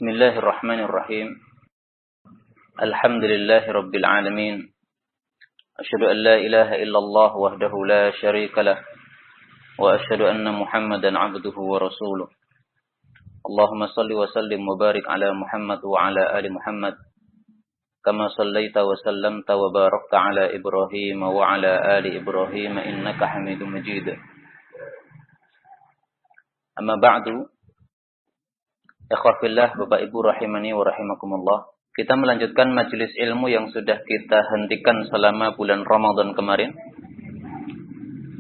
Bismillahirrahmanirrahim. Alhamdulillahi rabbil alamin. Asyhadu an la ilaha illallah wahdahu la syarika lah wa asyhadu anna Muhammadan 'abduhu wa rasuluh. Allahumma shalli wa sallim wa barik ala Muhammad wa ala ali Muhammad kama shallaita wa sallamta wa barakta ala Ibrahim wa ala ali Ibrahim innaka Hamidum Majid. Amma ba'du. Ikhwafillah, Bapak Ibu rahimani wa rahimakumullah. Kita melanjutkan majelis ilmu yang sudah kita hentikan selama bulan Ramadan kemarin.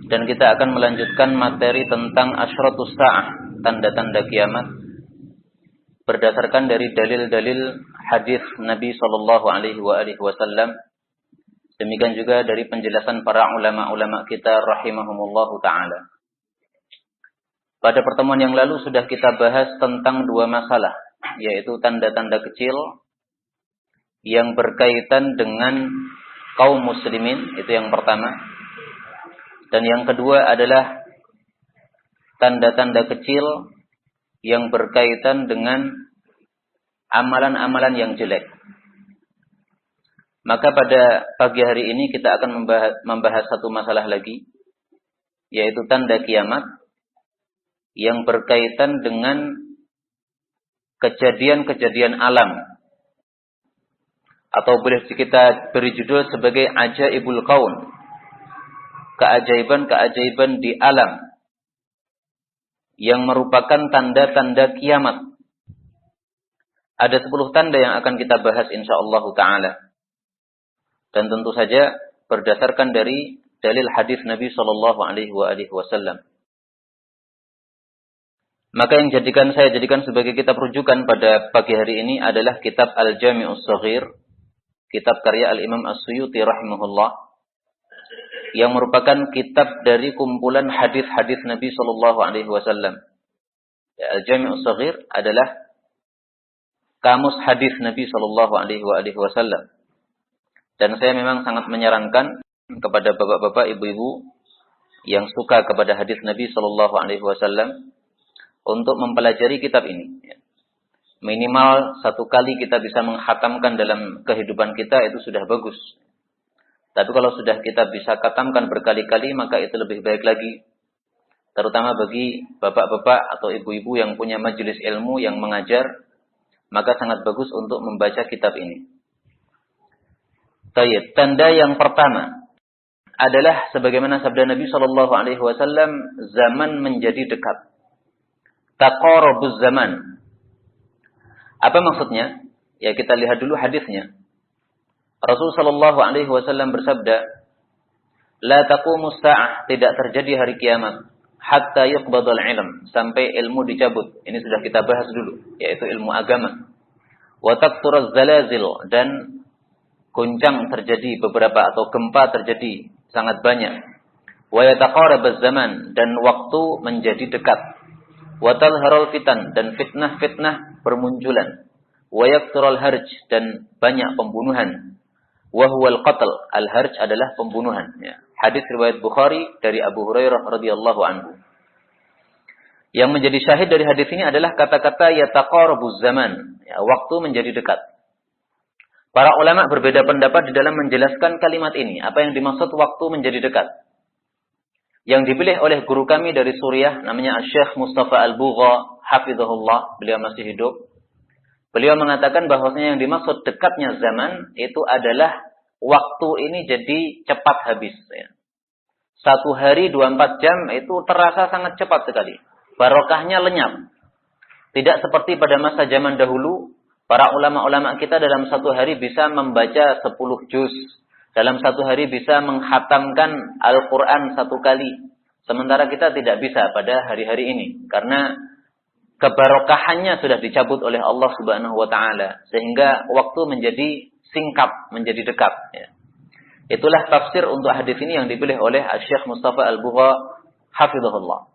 Dan kita akan melanjutkan materi tentang asyratus sa'ah, tanda-tanda kiamat. Berdasarkan dari dalil-dalil hadis Nabi SAW. Demikian juga dari penjelasan para ulama-ulama kita rahimahumullahu ta'ala. Pada pertemuan yang lalu sudah kita bahas tentang dua masalah, yaitu tanda-tanda kecil yang berkaitan dengan kaum muslimin, itu yang pertama. Dan yang kedua adalah tanda-tanda kecil yang berkaitan dengan amalan-amalan yang jelek. Maka pada pagi hari ini kita akan membahas satu masalah lagi, yaitu tanda kiamat yang berkaitan dengan kejadian-kejadian alam, atau boleh kita beri judul sebagai ajaibul kaun, keajaiban-keajaiban di alam yang merupakan tanda-tanda kiamat. Ada 10 tanda yang akan kita bahas insyaallah ta'ala, dan tentu saja berdasarkan dari dalil hadis Nabi SAW. Maka yang saya jadikan sebagai kitab rujukan pada pagi hari ini adalah kitab Al-Jami'us Shaghir, kitab karya Al-Imam As-Suyuti rahimahullah, yang merupakan kitab dari kumpulan hadis-hadis Nabi SAW. Al-Jami'us Shaghir adalah kamus hadis Nabi SAW. Dan saya memang sangat menyarankan kepada bapak-bapak, ibu-ibu yang suka kepada hadis Nabi SAW untuk mempelajari kitab ini. Minimal 1 kali kita bisa menghatamkan dalam kehidupan kita, itu sudah bagus. Tapi kalau sudah kita bisa khatamkan berkali-kali, maka itu lebih baik lagi. Terutama bagi bapak-bapak atau ibu-ibu yang punya majelis ilmu yang mengajar, maka sangat bagus untuk membaca kitab ini. Baik, tanda yang pertama adalah sebagaimana sabda Nabi SAW, zaman menjadi dekat. Taqarubuz zaman. Apa maksudnya? Ya, kita lihat dulu hadisnya. Rasulullah SAW bersabda, "La taqumus sa'ah," tidak terjadi hari kiamat, hatta yuqbadul ilm, sampai ilmu dicabut. Ini sudah kita bahas dulu, yaitu ilmu agama. Wa taqturuz zalazil, dan goncang terjadi beberapa, atau gempa terjadi sangat banyak. Wa yataqarabuz zaman, dan waktu menjadi dekat. Wa talharul fitan, dan fitnah-fitnah bermunculan. Wa yakthurul harj, dan banyak pembunuhan. Wa huwal qatl, al-harj adalah pembunuhan. Ya. Hadis riwayat Bukhari dari Abu Hurairah radhiyallahu anhu. Yang menjadi syahid dari hadis ini adalah kata-kata yataqarabuz zaman, ya, waktu menjadi dekat. Para ulama berbeda pendapat di dalam menjelaskan kalimat ini. Apa yang dimaksud waktu menjadi dekat? Yang dipilih oleh guru kami dari Suriah, namanya Syekh Mustafa Al-Bugha, hafizahullah, beliau masih hidup. Beliau mengatakan bahwasanya yang dimaksud dekatnya zaman itu adalah waktu ini jadi cepat habis. Ya. 1 hari 24 jam itu terasa sangat cepat sekali. Barokahnya lenyap. Tidak seperti pada masa zaman dahulu, para ulama-ulama kita dalam 1 hari bisa membaca 10 juz. Dalam 1 hari bisa menghatamkan Al-Quran 1 kali. Sementara kita tidak bisa pada hari-hari ini. Karena kebarokahannya sudah dicabut oleh Allah Subhanahu wa Ta'ala. Sehingga waktu menjadi singkat, menjadi dekat. Ya. Itulah tafsir untuk hadis ini yang dipilih oleh Syekh Mustafa Al-Bugha, hafizahullah.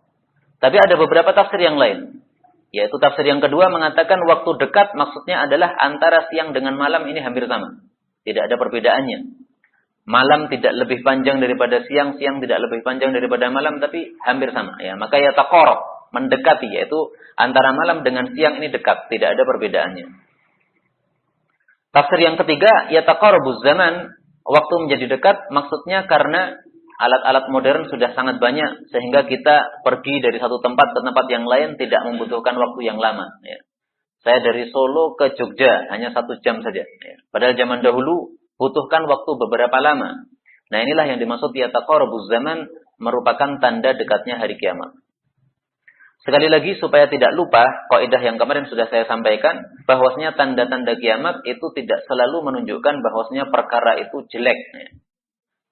Tapi ada beberapa tafsir yang lain. Yaitu tafsir yang kedua mengatakan waktu dekat maksudnya adalah antara siang dengan malam ini hampir sama. Tidak ada perbedaannya. Malam tidak lebih panjang daripada siang, siang tidak lebih panjang daripada malam, tapi hampir sama. Ya, maka ya taqarab. mendekati, yaitu antara malam dengan siang ini dekat, tidak ada perbedaannya. Tafsir yang ketiga, yataqarabuz zaman, waktu menjadi dekat, maksudnya karena alat-alat modern sudah sangat banyak, sehingga kita pergi dari satu tempat ke tempat yang lain tidak membutuhkan waktu yang lama. Ya. Saya dari Solo ke Jogja, hanya 1 jam saja. Ya. Padahal zaman dahulu, butuhkan waktu beberapa lama. Nah inilah yang dimaksud yataqarabuz zaman, merupakan tanda dekatnya hari kiamat. Sekali lagi supaya tidak lupa, kaidah yang kemarin sudah saya sampaikan, bahwasanya tanda-tanda kiamat itu tidak selalu menunjukkan bahwasanya perkara itu jelek.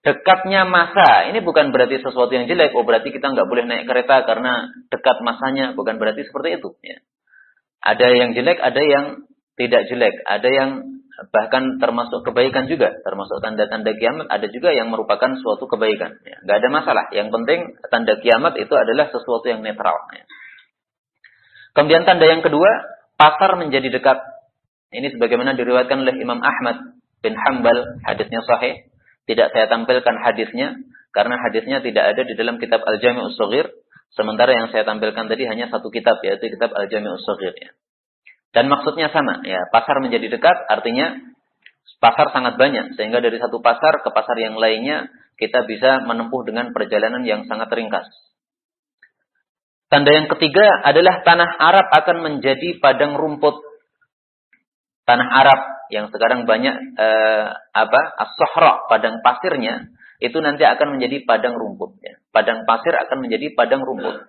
Dekatnya masa, ini bukan berarti sesuatu yang jelek, oh berarti kita nggak boleh naik kereta karena dekat masanya, bukan berarti seperti itu. Ya. Ada yang jelek, ada yang tidak jelek, ada yang bahkan termasuk kebaikan juga, termasuk tanda-tanda kiamat, ada juga yang merupakan suatu kebaikan. Ya. Nggak ada masalah, yang penting tanda kiamat itu adalah sesuatu yang netral. Ya. Kemudian tanda yang kedua, pasar menjadi dekat. Ini sebagaimana diriwayatkan oleh Imam Ahmad bin Hanbal, hadisnya sahih. Tidak saya tampilkan hadisnya, karena hadisnya tidak ada di dalam kitab Al-Jami' As-Shaghir. Sementara yang saya tampilkan tadi hanya satu kitab, yaitu kitab Al-Jami' As-Shaghir. Ya. Dan maksudnya sama, ya, pasar menjadi dekat, artinya pasar sangat banyak. Sehingga dari satu pasar ke pasar yang lainnya, kita bisa menempuh dengan perjalanan yang sangat ringkas. Tanda yang ketiga adalah tanah Arab akan menjadi padang rumput. Tanah Arab yang sekarang banyak as-sahra, padang pasirnya, itu nanti akan menjadi padang rumput. Ya. Padang pasir akan menjadi padang rumput.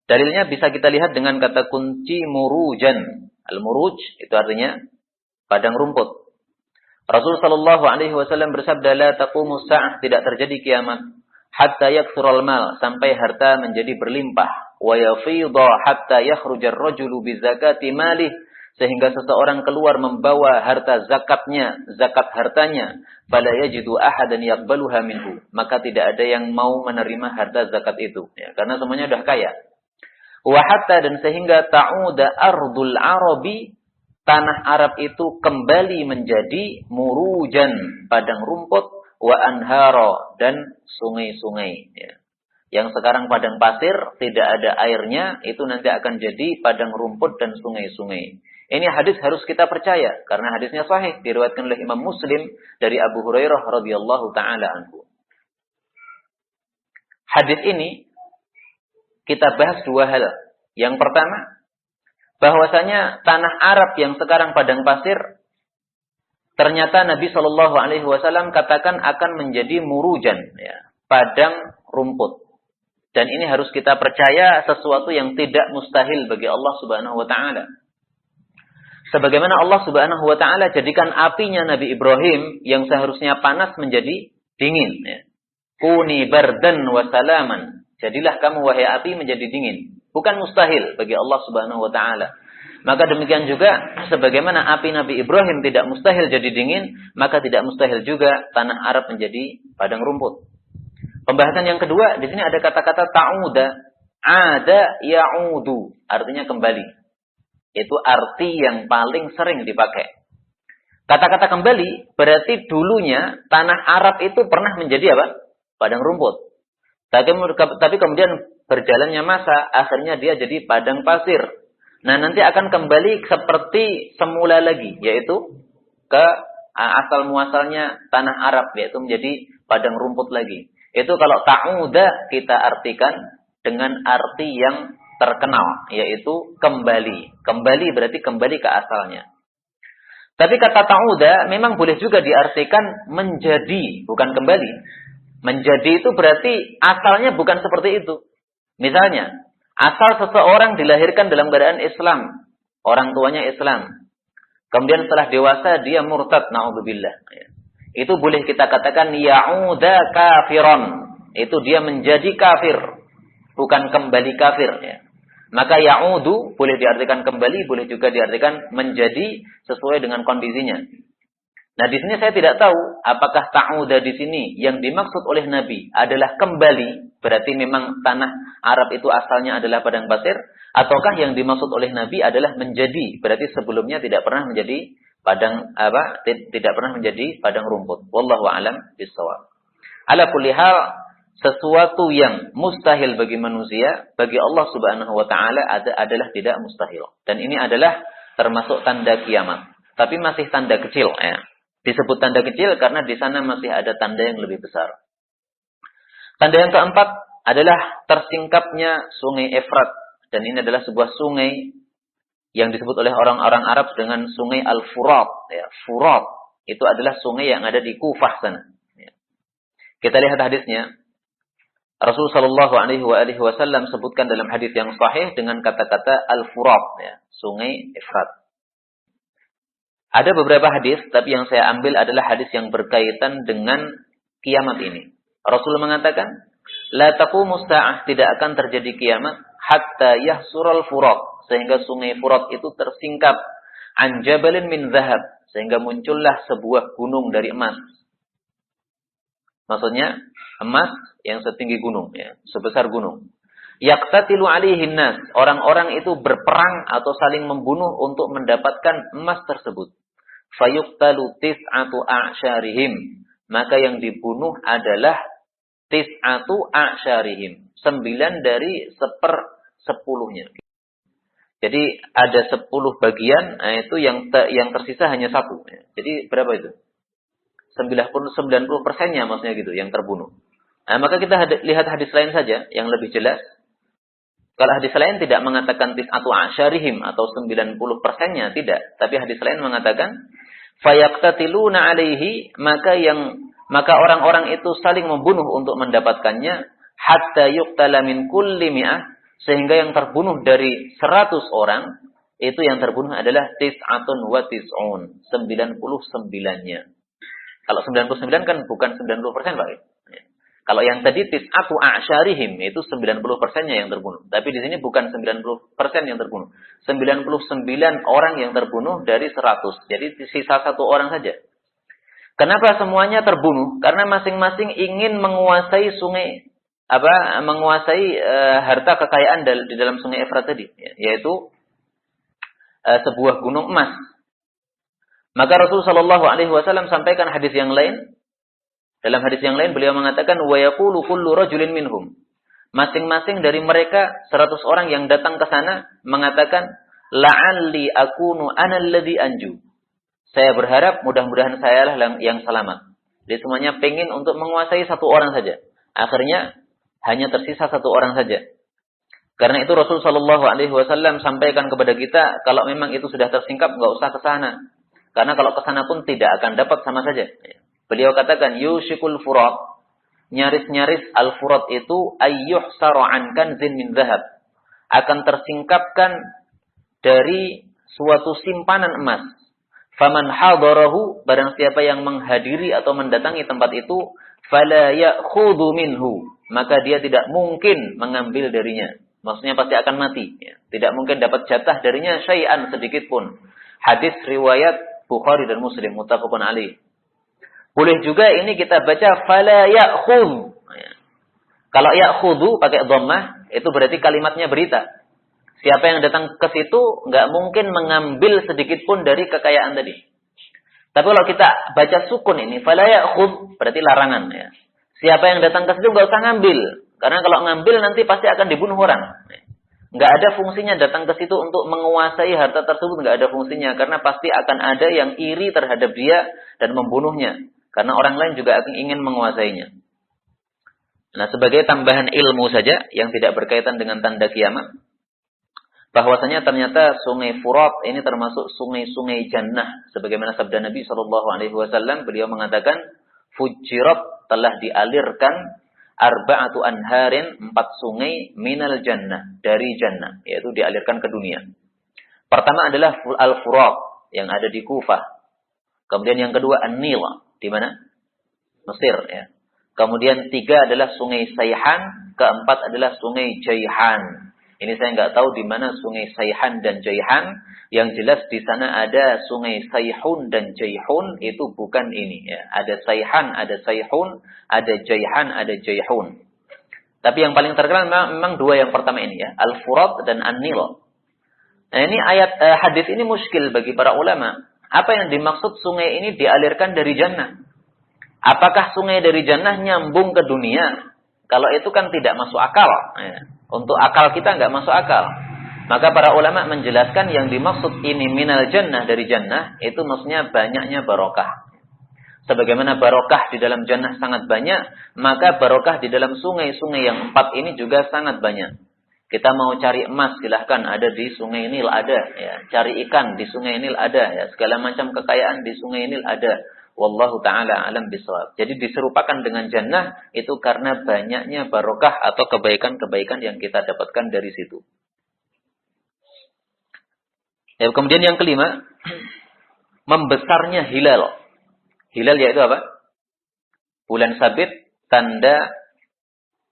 Dalilnya bisa kita lihat dengan kata kunci murujan. Al-muruj itu artinya padang rumput. Rasul sallallahu alaihi wasallam bersabda, la taqumus sa'ah, tidak terjadi kiamat hatta yakthural mal, sampai harta menjadi berlimpah. Wa yafidha hatta yakhrujar rajulu bi zakati malih, sehingga seseorang keluar membawa harta zakatnya, zakat hartanya, fala yajidu ahadan yaqbaluha minhu, maka tidak ada yang mau menerima harta zakat itu, ya, karena semuanya sudah kaya. Wa hatta, dan sehingga ta'uda ardul arabi, tanah Arab itu kembali menjadi murujan, padang rumput, wa anhara, dan sungai-sungai, ya. Yang sekarang padang pasir, tidak ada airnya, itu nanti akan jadi padang rumput dan sungai-sungai. Ini hadis harus kita percaya, karena hadisnya sahih, diriwayatkan oleh Imam Muslim dari Abu Hurairah radhiyallahu ta'ala anhu. Hadis ini, kita bahas dua hal. Yang pertama, bahwasanya tanah Arab yang sekarang padang pasir, ternyata Nabi SAW katakan akan menjadi murujan, ya, padang rumput. Dan ini harus kita percaya sesuatu yang tidak mustahil bagi Allah Subhanahu wa Ta'ala. Sebagaimana Allah Subhanahu wa Ta'ala jadikan apinya Nabi Ibrahim yang seharusnya panas menjadi dingin. Ya. Kuni bardan wa salaman. Jadilah kamu wahai api menjadi dingin. Bukan mustahil bagi Allah Subhanahu wa Ta'ala. Maka demikian juga sebagaimana api Nabi Ibrahim tidak mustahil jadi dingin, maka tidak mustahil juga tanah Arab menjadi padang rumput. Pembahasan yang kedua, di sini ada kata-kata ta'uda, ada ya'udu, artinya kembali. Itu arti yang paling sering dipakai. Kata-kata kembali berarti dulunya tanah Arab itu pernah menjadi apa? Padang rumput. Tapi kemudian berjalannya masa, akhirnya dia jadi padang pasir. Nah, nanti akan kembali seperti semula lagi, yaitu ke asal muasalnya tanah Arab, yaitu menjadi padang rumput lagi. Itu kalau ta'uda kita artikan dengan arti yang terkenal, yaitu kembali. Kembali berarti kembali ke asalnya. Tapi kata ta'uda memang boleh juga diartikan menjadi, bukan kembali. Menjadi itu berarti asalnya bukan seperti itu. Misalnya, asal seseorang dilahirkan dalam keadaan Islam, orang tuanya Islam. Kemudian setelah dewasa dia murtad, na'udzubillah. Itu boleh kita katakan ya'uda kafiron. Itu dia menjadi kafir, bukan kembali kafir, ya. Maka ya'udu boleh diartikan kembali, boleh juga diartikan menjadi sesuai dengan kondisinya. Nah, di sini saya tidak tahu apakah ta'uda di sini yang dimaksud oleh Nabi adalah kembali, berarti memang tanah Arab itu asalnya adalah padang pasir, ataukah yang dimaksud oleh Nabi adalah menjadi, berarti sebelumnya tidak pernah menjadi tidak pernah menjadi padang rumput. Wallahu a'lam bishawab. Ala kulli hal, sesuatu yang mustahil bagi manusia, bagi Allah Subhanahu wa taala adalah tidak mustahil. Dan ini adalah termasuk tanda kiamat. Tapi masih tanda kecil ya. Disebut tanda kecil karena di sana masih ada tanda yang lebih besar. Tanda yang keempat adalah tersingkapnya sungai Efrat, dan ini adalah sebuah sungai yang disebut oleh orang-orang Arab dengan sungai Al-Furat ya. Furat itu adalah sungai yang ada di Kufah sana ya. Kita lihat hadisnya. Rasulullah Shallallahu Alaihi Wasallam sebutkan dalam hadis yang sahih dengan kata-kata Al-Furat ya, sungai Efrat. Ada beberapa hadis, tapi yang saya ambil adalah hadis yang berkaitan dengan kiamat ini. Rasul mengatakan, la taqumu sa'ah, tidak akan terjadi kiamat hatta yahsural furat, sehingga sungai Furat itu tersingkap an jabalin min zahab, sehingga muncullah sebuah gunung dari emas. Maksudnya emas yang setinggi gunung ya, sebesar gunung. Yaqtatilu alaihin nas, orang-orang itu berperang atau saling membunuh untuk mendapatkan emas tersebut. Fayuqtalu tis'atu a'syarihim, maka yang dibunuh adalah tis'atu a'syarihim, 9 dari 1/10-nya. Jadi ada 10 bagian, nah itu yang tersisa hanya 1. Jadi berapa itu? 90%-nya maksudnya gitu yang terbunuh. Nah, maka kita lihat hadis lain saja yang lebih jelas. Kalau hadis lain tidak mengatakan tis'atu asyarihim atau 90%-nya, tidak. Tapi hadis lain mengatakan fayaqtatiluna alaihi, maka orang-orang itu saling membunuh untuk mendapatkannya, hatta yuqtala min kulli mi'ah, sehingga yang terbunuh dari 100 orang itu yang terbunuh adalah tis'atun wa tis'un, 99-nya. Kalau 99 kan bukan 90%, Pak. Kalau yang tadi tis'atu a'syarihim itu 90%-nya yang terbunuh. Tapi di sini bukan 90% yang terbunuh. 99 orang yang terbunuh dari 100. Jadi sisa 1 orang saja. Kenapa semuanya terbunuh? Karena masing-masing ingin menguasai harta kekayaan di dalam sungai Efrat tadi, yaitu sebuah gunung emas. Maka Rasulullah Shallallahu Alaihi Wasallam sampaikan hadis yang lain. Dalam hadis yang lain beliau mengatakan, wa yaqulu kullu rajulin minhum. Masing-masing dari mereka 100 orang yang datang ke sana mengatakan, la'alli akunu ana alladhi anju. Saya berharap mudah-mudahan saya lah yang selamat. Jadi semuanya pengen untuk menguasai 1 orang saja. Akhirnya hanya tersisa 1 orang saja. Karena itu Rasulullah Shallallahu Alaihi Wasallam sampaikan kepada kita, kalau memang itu sudah tersingkap, nggak usah ke sana. Karena kalau ke sana pun tidak akan dapat sama saja. Beliau katakan, yushikul furat, nyaris-nyaris al-furat itu ayyuhsaru an kanzin min zahab, akan tersingkapkan dari suatu simpanan emas. Faman hadarahu, barang siapa yang menghadiri atau mendatangi tempat itu, fala ya'khudhu minhu, maka dia tidak mungkin mengambil darinya. Maksudnya pasti akan mati. Tidak mungkin dapat jatah darinya syai'an sedikit pun. Hadis riwayat Bukhari dan Muslim, muttafaqun alaih. Boleh juga ini kita baca fala ya'khudh. Kalau ya'khudhu pakai dhammah, itu berarti kalimatnya berita. Siapa yang datang ke situ nggak mungkin mengambil sedikit pun dari kekayaan tadi. Tapi kalau kita baca sukun ini fala ya'khudh, berarti larangan ya. Siapa yang datang ke situ nggak usah ngambil, karena kalau ngambil nanti pasti akan dibunuh orang. Nggak ada fungsinya datang ke situ untuk menguasai harta tersebut, nggak ada fungsinya, karena pasti akan ada yang iri terhadap dia dan membunuhnya, karena orang lain juga ingin menguasainya. Nah, sebagai tambahan ilmu saja yang tidak berkaitan dengan tanda kiamat, bahwasanya ternyata sungai Furat ini termasuk sungai-sungai jannah, sebagaimana sabda Nabi SAW, beliau mengatakan, fujirat, telah dialirkan arba'atu anharin, 4 sungai minal jannah, dari jannah, yaitu dialirkan ke dunia. Pertama adalah Al-Furat yang ada di Kufah. Kemudian yang kedua An-Nil, di mana? Mesir ya. Kemudian 3 adalah sungai Sayhan, keempat adalah sungai Jayhan. Ini saya nggak tahu di mana sungai Sayhan dan Jayhan. Yang jelas di sana ada sungai Sayhun dan Jayhun, itu bukan ini ya. Ada Sayhan, ada Sayhun, ada Jayhan, ada Jayhun. Tapi yang paling terkenal memang 2 yang pertama ini ya, Al-Furat dan An-Nil. Nah, ini hadis ini muskil bagi para ulama. Apa yang dimaksud sungai ini dialirkan dari jannah? Apakah sungai dari jannah nyambung ke dunia? Kalau itu kan tidak masuk akal. Ya. Untuk akal kita nggak masuk akal. Maka para ulama menjelaskan yang dimaksud ini minal jannah, dari jannah, itu maksudnya banyaknya barokah. Sebagaimana barokah di dalam jannah sangat banyak, maka barokah di dalam sungai-sungai yang 4 ini juga sangat banyak. Kita mau cari emas, silahkan, ada di sungai Nil, ada. Ya. Cari ikan, di sungai Nil ada. Ya. Segala macam kekayaan di sungai Nil ada. Wallahu ta'ala alam bisawab. Jadi diserupakan dengan jannah, itu karena banyaknya barokah atau kebaikan-kebaikan yang kita dapatkan dari situ. Ya, kemudian yang kelima, membesarnya hilal. Hilal yaitu apa? Bulan sabit, tanda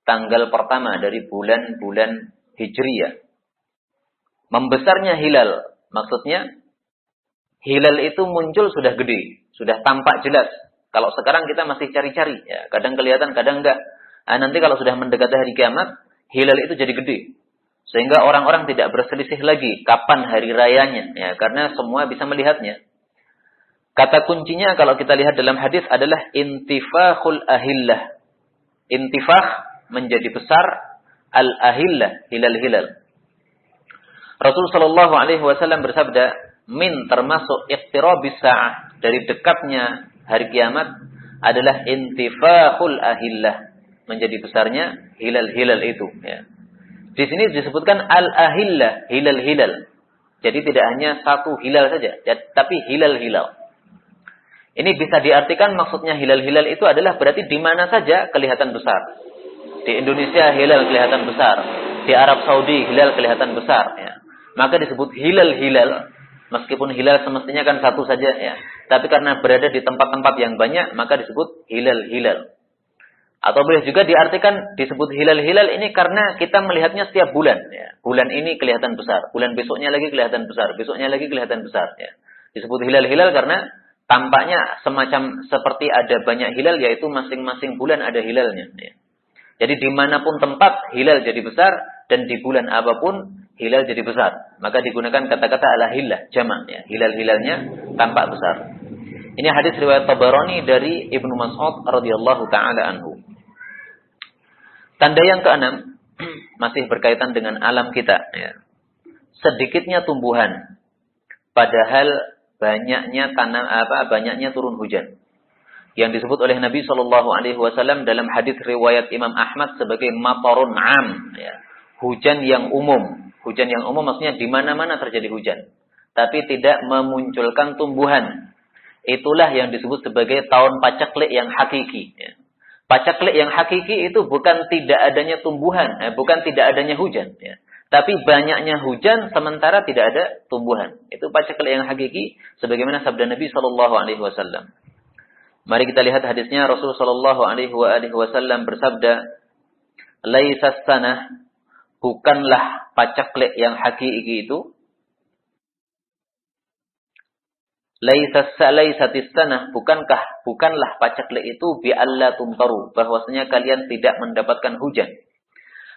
tanggal pertama dari bulan-bulan Hijriyah. Membesarnya hilal, maksudnya hilal itu muncul sudah gede, sudah tampak jelas. Kalau sekarang kita masih cari-cari, ya, kadang kelihatan, kadang enggak. Nah, nanti kalau sudah mendekati hari kiamat, hilal itu jadi gede. Sehingga orang-orang tidak berselisih lagi kapan hari rayanya, ya, karena semua bisa melihatnya. Kata kuncinya kalau kita lihat dalam hadis adalah intifakhul ahillah. Intifakh menjadi besar, al-ahillah, hilal-hilal. Rasul sallallahu alaihi wasallam bersabda, min termasuk iqtirabis sa'ah, dari dekatnya hari kiamat adalah intifakhul ahillah, menjadi besarnya hilal-hilal itu, ya. Di sini disebutkan al-ahillah, hilal-hilal. Jadi tidak hanya satu hilal saja, tapi hilal-hilal. Ini bisa diartikan maksudnya hilal-hilal itu adalah berarti di mana saja kelihatan besar. Di Indonesia hilal kelihatan besar. Di Arab Saudi hilal kelihatan besar. Ya. Maka disebut hilal-hilal. Meskipun hilal semestinya kan satu saja. Ya. Tapi karena berada di tempat-tempat yang banyak, maka disebut hilal-hilal. Atau boleh juga diartikan disebut hilal-hilal ini karena kita melihatnya setiap bulan. Ya. Bulan ini kelihatan besar. Bulan besoknya lagi kelihatan besar. Besoknya lagi kelihatan besar. Ya. Disebut hilal-hilal karena tampaknya semacam seperti ada banyak hilal, yaitu masing-masing bulan ada hilalnya. Ya. Jadi dimanapun tempat hilal jadi besar, dan di bulan apapun hilal jadi besar. Maka digunakan kata-kata al-ahillah, jamak. Ya. Hilal-hilalnya tampak besar. Ini hadis riwayat Tabarani dari Ibnu Mas'ud radhiyallahu taala anhu. Tanda yang keenam masih berkaitan dengan alam kita. Ya. Sedikitnya tumbuhan, padahal banyaknya banyaknya turun hujan. Yang disebut oleh Nabi Shallallahu Alaihi Wasallam dalam hadis riwayat Imam Ahmad sebagai matarun am, ya. Hujan yang umum. Hujan yang umum maksudnya di mana-mana terjadi hujan, tapi tidak memunculkan tumbuhan. Itulah yang disebut sebagai tahun paceklik yang hakiki. Ya. Paceklik yang hakiki itu bukan tidak adanya tumbuhan, bukan tidak adanya hujan, ya. Tapi banyaknya hujan sementara tidak ada tumbuhan. Itu paceklik yang hakiki, sebagaimana sabda Nabi Shallallahu Alaihi Wasallam. Mari kita lihat hadisnya. Rasul sallallahu alaihi wasallam bersabda, "Laisas sanah, bukanlah paceklik yang hakiki itu. Laisatis sanah, bukanlah paceklik itu bi alla tumtaru, bahwasanya kalian tidak mendapatkan hujan.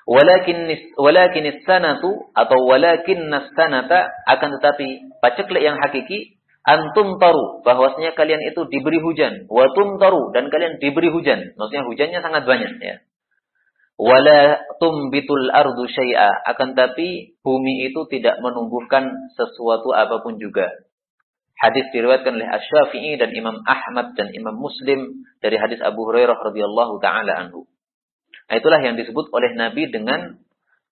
Walakinis sanatu atau walakinnas sanata, akan tetapi paceklik yang hakiki antum taru, bahwasanya kalian itu diberi hujan, wa tumtaru, dan kalian diberi hujan, maksudnya hujannya sangat banyak, ya. Wala tumbitul ardu syai'a, akan tapi bumi itu tidak menumbuhkan sesuatu apapun juga. Hadis diriwayatkan oleh Asy-Syafi'i dan Imam Ahmad dan Imam Muslim dari hadis Abu Hurairah radhiyallahu taala anhu. Itulah yang disebut oleh Nabi dengan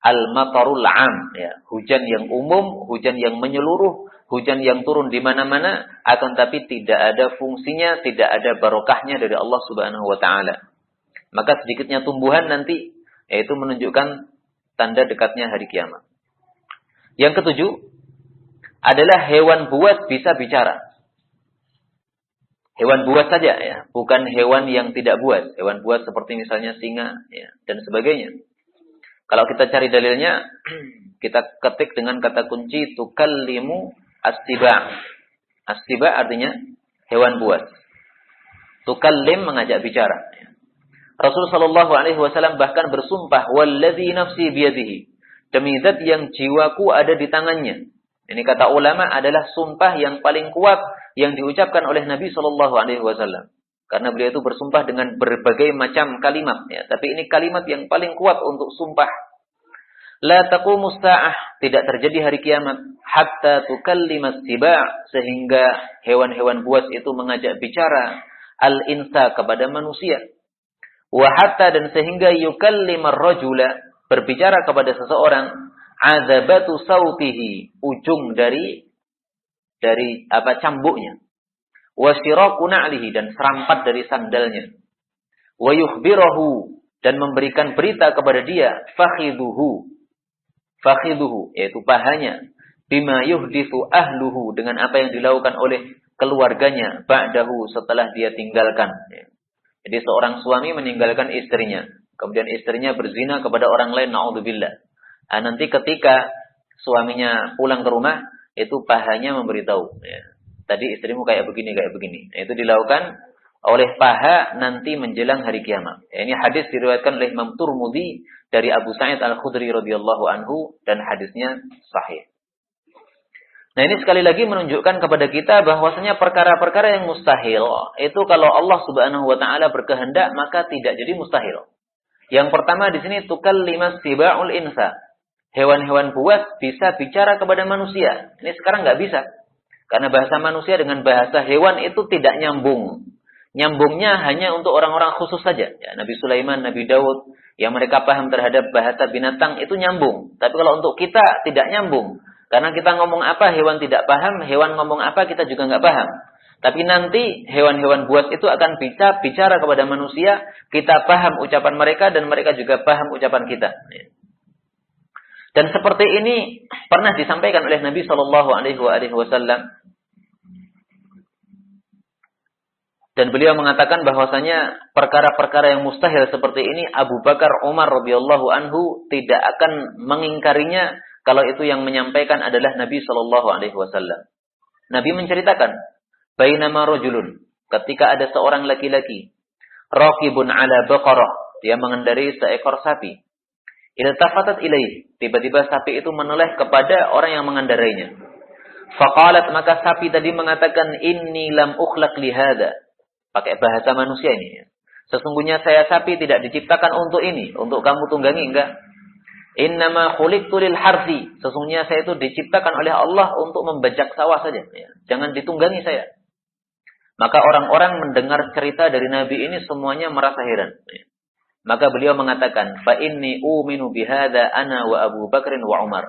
al-matarul 'am, ya, hujan yang umum, hujan yang menyeluruh, hujan yang turun di mana-mana, akan tapi tidak ada fungsinya, tidak ada barokahnya dari Allah Subhanahu wa taala. Maka sedikitnya tumbuhan nanti, yaitu menunjukkan tanda dekatnya hari kiamat. Yang ketujuh adalah hewan buas bisa bicara. Hewan buas saja, ya, bukan hewan yang tidak buas. Hewan buas seperti misalnya singa, ya, dan sebagainya. Kalau kita cari dalilnya, kita ketik dengan kata kunci tukallimu as-siba'. As-siba' artinya hewan buas. Tukallim mengajak bicara. Rasul sallallahu alaihi wasallam bahkan bersumpah, "Wallazi nafsi biyadihi." Demi zat yang jiwaku ada di tangannya. Ini kata ulama adalah sumpah yang paling kuat yang diucapkan oleh Nabi sallallahu alaihi wasallam. Karena beliau itu bersumpah dengan berbagai macam kalimat. Ya. Tapi ini kalimat yang paling kuat untuk sumpah. La taqumus sa'ah, tidak terjadi hari kiamat hatta tukallimas siba', sehingga hewan-hewan buas itu mengajak bicara al-insa kepada manusia. Wa hatta, dan sehingga yukallimar rajula, berbicara kepada seseorang, azabatu sautihi, ujung dari cambuknya. Wa siraqu na'lihi, dan serampat dari sandalnya. Wa yukhbirahu, dan memberikan berita kepada dia, fakhiduhu, yaitu pahanya, bima yuhdithu ahluhu, dengan apa yang dilakukan oleh keluarganya, ba'dahu, setelah dia tinggalkan. Jadi seorang suami meninggalkan istrinya, kemudian istrinya berzina kepada orang lain, na'udzubillah. Nanti ketika suaminya pulang ke rumah, itu pahanya memberitahu, ya, tadi istrimu kayak begini. Itu dilakukan oleh paha nanti menjelang hari kiamat. Ini hadis diriwayatkan oleh Imam Turmudi dari Abu Sa'id Al-Khudri radhiyallahu anhu, dan hadisnya sahih. Nah, ini sekali lagi menunjukkan kepada kita bahwasanya perkara-perkara yang mustahil itu kalau Allah Subhanahu wa taala berkehendak maka tidak jadi mustahil. Yang pertama di sini tukallimas siba'ul insa. Hewan-hewan buas bisa bicara kepada manusia. Ini sekarang nggak bisa. Karena bahasa manusia dengan bahasa hewan itu tidak nyambung. Nyambungnya hanya untuk orang-orang khusus saja. Ya, Nabi Sulaiman, Nabi Daud, yang mereka paham terhadap bahasa binatang itu nyambung. Tapi kalau untuk kita tidak nyambung. Karena kita ngomong apa hewan tidak paham, hewan ngomong apa kita juga nggak paham. Tapi nanti hewan-hewan buas itu akan bisa bicara kepada manusia, kita paham ucapan mereka dan mereka juga paham ucapan kita. Dan seperti ini pernah disampaikan oleh Nabi Shallallahu Alaihi Wasallam. Dan beliau mengatakan bahwasanya perkara-perkara yang mustahil seperti ini Abu Bakar, Umar radhiyallahu anhu tidak akan mengingkarinya kalau itu yang menyampaikan adalah Nabi Shallallahu Alaihi Wasallam. Nabi menceritakan, bainama rajulun, ketika ada seorang laki-laki, raqibun ala baqarah, dia mengendarai seekor sapi. Iltafatat ilaih, tiba-tiba sapi itu menoleh kepada orang yang mengendarainya. Faqalat, maka sapi tadi mengatakan, inni lam ukhlaq li hada. Pakai bahasa manusia ini. Sesungguhnya saya sapi tidak diciptakan untuk ini, untuk kamu tunggangi, enggak. Innama khuliqtu lil harthi. Sesungguhnya saya itu diciptakan oleh Allah untuk membajak sawah saja. Jangan ditunggangi saya. Maka orang-orang mendengar cerita dari Nabi ini semuanya merasa heran. Maka beliau mengatakan, fa inni uminu bihadza ana wa Abu Bakrin wa Umar.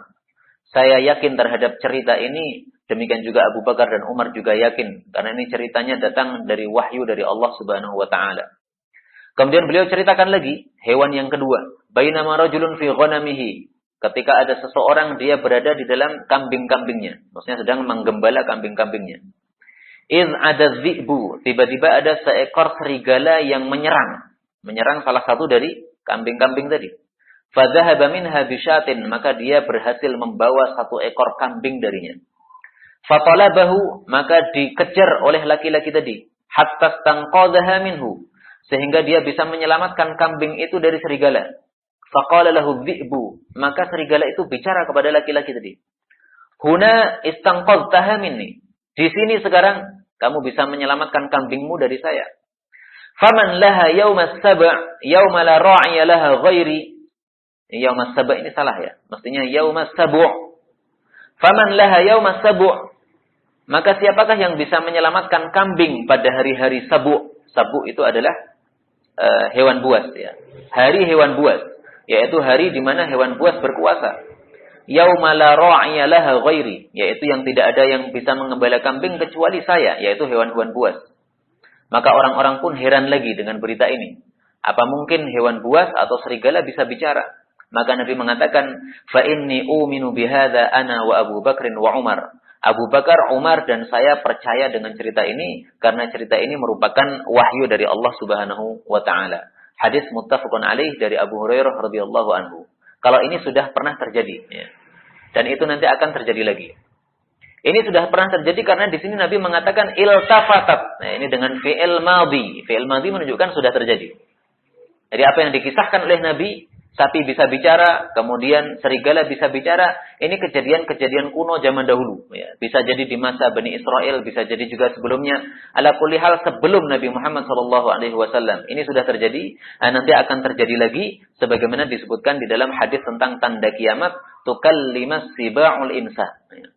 Saya yakin terhadap cerita ini. Demikian juga Abu Bakar dan Umar juga yakin. Karena ini ceritanya datang dari wahyu dari Allah Subhanahu wa ta'ala. Kemudian beliau ceritakan lagi hewan yang kedua. Bainama rajulun fi ghanamihi. Ketika ada seseorang dia berada di dalam kambing-kambingnya. Maksudnya sedang menggembala kambing-kambingnya. Idh ada dhi'bu. Tiba-tiba ada seekor serigala yang menyerang. Menyerang salah satu dari kambing-kambing tadi. Fadhahaba minha bisyatin. Maka dia berhasil membawa satu ekor kambing darinya. Fatalabahu, maka dikejar oleh laki-laki tadi. Hatta stanqadhaha minhu. Sehingga dia bisa menyelamatkan kambing itu dari serigala. Faqala lahu dhi'bu. Maka serigala itu bicara kepada laki-laki tadi. Huna istanqadhtaha minni. Di sini sekarang kamu bisa menyelamatkan kambingmu dari saya. Faman laha yawmas sab' yawma la ra'iya laha ghairi. Yawmas sab' ini salah ya. Mestinya yawmas sab'. Faman laha yawmas sab'. Maka siapakah yang bisa menyelamatkan kambing pada hari-hari sabu'? Sabu' itu adalah hewan buas ya. Hari hewan buas, yaitu hari di mana hewan buas berkuasa. Yauma la ra'iya laha ghairi, yaitu yang tidak ada yang bisa mengembala kambing kecuali saya, yaitu hewan-hewan buas. Maka orang-orang pun heran lagi dengan berita ini. Apa mungkin hewan buas atau serigala bisa bicara? Maka Nabi mengatakan, fa inni uminu bihadza ana wa Abu Bakrin wa Umar. Abu Bakar, Umar, dan saya percaya dengan cerita ini karena cerita ini merupakan wahyu dari Allah Subhanahu wa taala. Hadis muttafaqun alaih dari Abu Hurairah radhiyallahu anhu. Kalau ini sudah pernah terjadi ya. Dan itu nanti akan terjadi lagi. Ini sudah pernah terjadi karena di sini Nabi mengatakan iltafatat. Nah, ini dengan fi'il madhi. Fi'il madhi menunjukkan sudah terjadi. Jadi apa yang dikisahkan oleh Nabi sapi bisa bicara, kemudian serigala bisa bicara. Ini kejadian-kejadian kuno zaman dahulu. Ya. Bisa jadi di masa Bani Israel, bisa jadi juga sebelumnya. Ala kulli hal sebelum Nabi Muhammad SAW. Ini sudah terjadi, nanti akan terjadi lagi. Sebagaimana disebutkan di dalam hadis tentang tanda kiamat. Tukallimas siba'ul insa. Ya.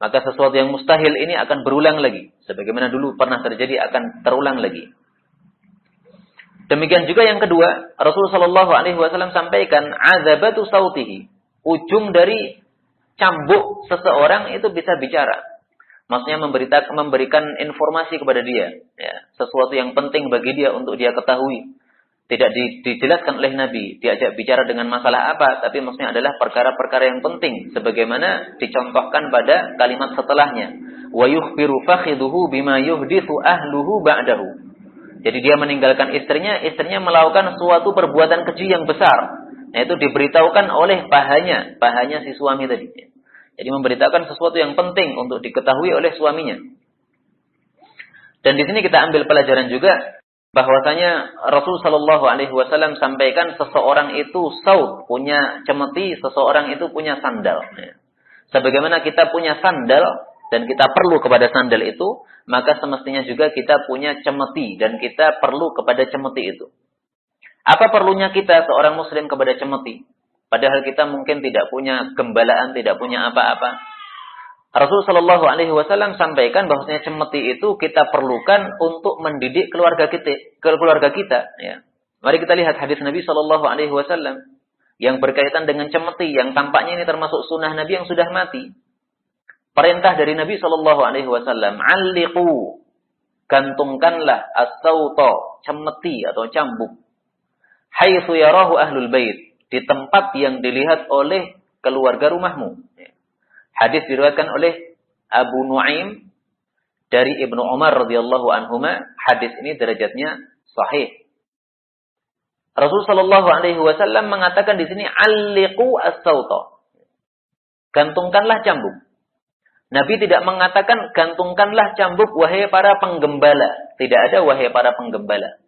Maka sesuatu yang mustahil ini akan berulang lagi. Sebagaimana dulu pernah terjadi akan terulang lagi. Demikian juga yang kedua, Rasulullah SAW sampaikan azabatu sautihi. Ujung dari cambuk seseorang itu bisa bicara. Maksudnya memberikan informasi kepada dia, ya, sesuatu yang penting bagi dia untuk dia ketahui. Tidak dijelaskan oleh Nabi, diajak bicara dengan masalah apa, tapi maksudnya adalah perkara-perkara yang penting sebagaimana dicontohkan pada kalimat setelahnya. Wa yukhbiru fakhiduhu bima yuhdithu ahluhu ba'dahu. Jadi dia meninggalkan istrinya melakukan suatu perbuatan keji yang besar. Nah, itu diberitahukan oleh pahanya si suami tadi. Jadi memberitahukan sesuatu yang penting untuk diketahui oleh suaminya. Dan di sini kita ambil pelajaran juga bahwasanya Rasul sallallahu alaihi wasallam sampaikan seseorang itu saut, punya cemeti, seseorang itu punya sandal. Sebagaimana kita punya sandal dan kita perlu kepada sandal itu, maka semestinya juga kita punya cemeti dan kita perlu kepada cemeti itu. Apa perlunya kita seorang muslim kepada cemeti? Padahal kita mungkin tidak punya gembalaan, tidak punya apa-apa. Rasulullah Shallallahu Alaihi Wasallam sampaikan bahwasanya cemeti itu kita perlukan untuk mendidik keluarga kita. Ya. Mari kita lihat hadis Nabi Shallallahu Alaihi Wasallam yang berkaitan dengan cemeti, yang tampaknya ini termasuk sunnah Nabi yang sudah mati. Perintah dari Nabi Shallallahu Alaihi Wasallam, "Alliqu", gantungkanlah as-sauta, cemeti atau cambuk, haitsu yarahu ahlul bait, di tempat yang dilihat oleh keluarga rumahmu. Hadis diriwayatkan oleh Abu Nuaim dari Ibnu Umar radhiyallahu anhuma. Hadis ini derajatnya sahih. Rasul Shallallahu Alaihi Wasallam mengatakan di sini, "Alliqu as-sauta", gantungkanlah cambuk. Nabi tidak mengatakan gantungkanlah cambuk wahai para penggembala. Tidak ada wahai para penggembala.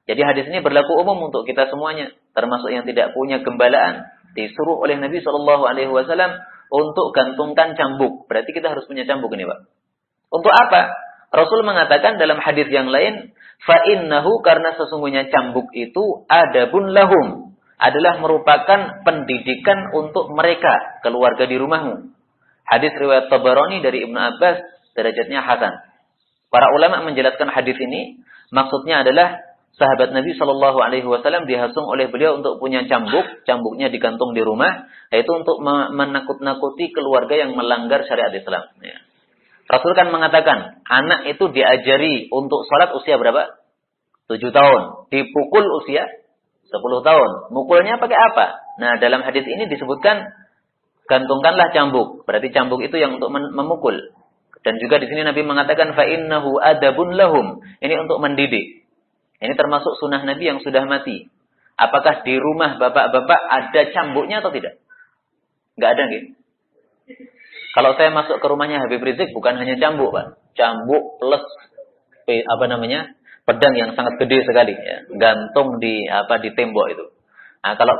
Jadi hadis ini berlaku umum untuk kita semuanya, termasuk yang tidak punya gembalaan. Disuruh oleh Nabi SAW untuk gantungkan cambuk. Berarti kita harus punya cambuk ini, Pak. Untuk apa? Rasul mengatakan dalam hadis yang lain, fa innahu, karena sesungguhnya cambuk itu adabun lahum, adalah merupakan pendidikan untuk mereka, keluarga di rumahmu. Hadis riwayat Tabarani dari Ibnu Abbas, derajatnya hasan. Para ulama menjelaskan hadis ini, maksudnya adalah sahabat Nabi Shallallahu Alaihi Wasallam dihasung oleh beliau untuk punya cambuk, cambuknya digantung di rumah, yaitu untuk menakut-nakuti keluarga yang melanggar syariat Islam. Ya. Rasul kan mengatakan, anak itu diajari untuk sholat usia berapa? 7 tahun. Dipukul usia 10 tahun. Mukulnya pakai apa? Nah, dalam hadis ini disebutkan, gantungkanlah cambuk. Berarti cambuk itu yang untuk memukul. Dan juga di sini Nabi mengatakan fa innahu adabun lahum. Ini untuk mendidik. Ini termasuk sunnah Nabi yang sudah mati. Apakah di rumah bapak-bapak ada cambuknya atau tidak? Enggak ada, gitu. Kalau saya masuk ke rumahnya Habib Rizik, bukan hanya cambuk, Pak. Cambuk plus pedang yang sangat gede sekali, ya. Gantung di tembok itu. Nah, kalau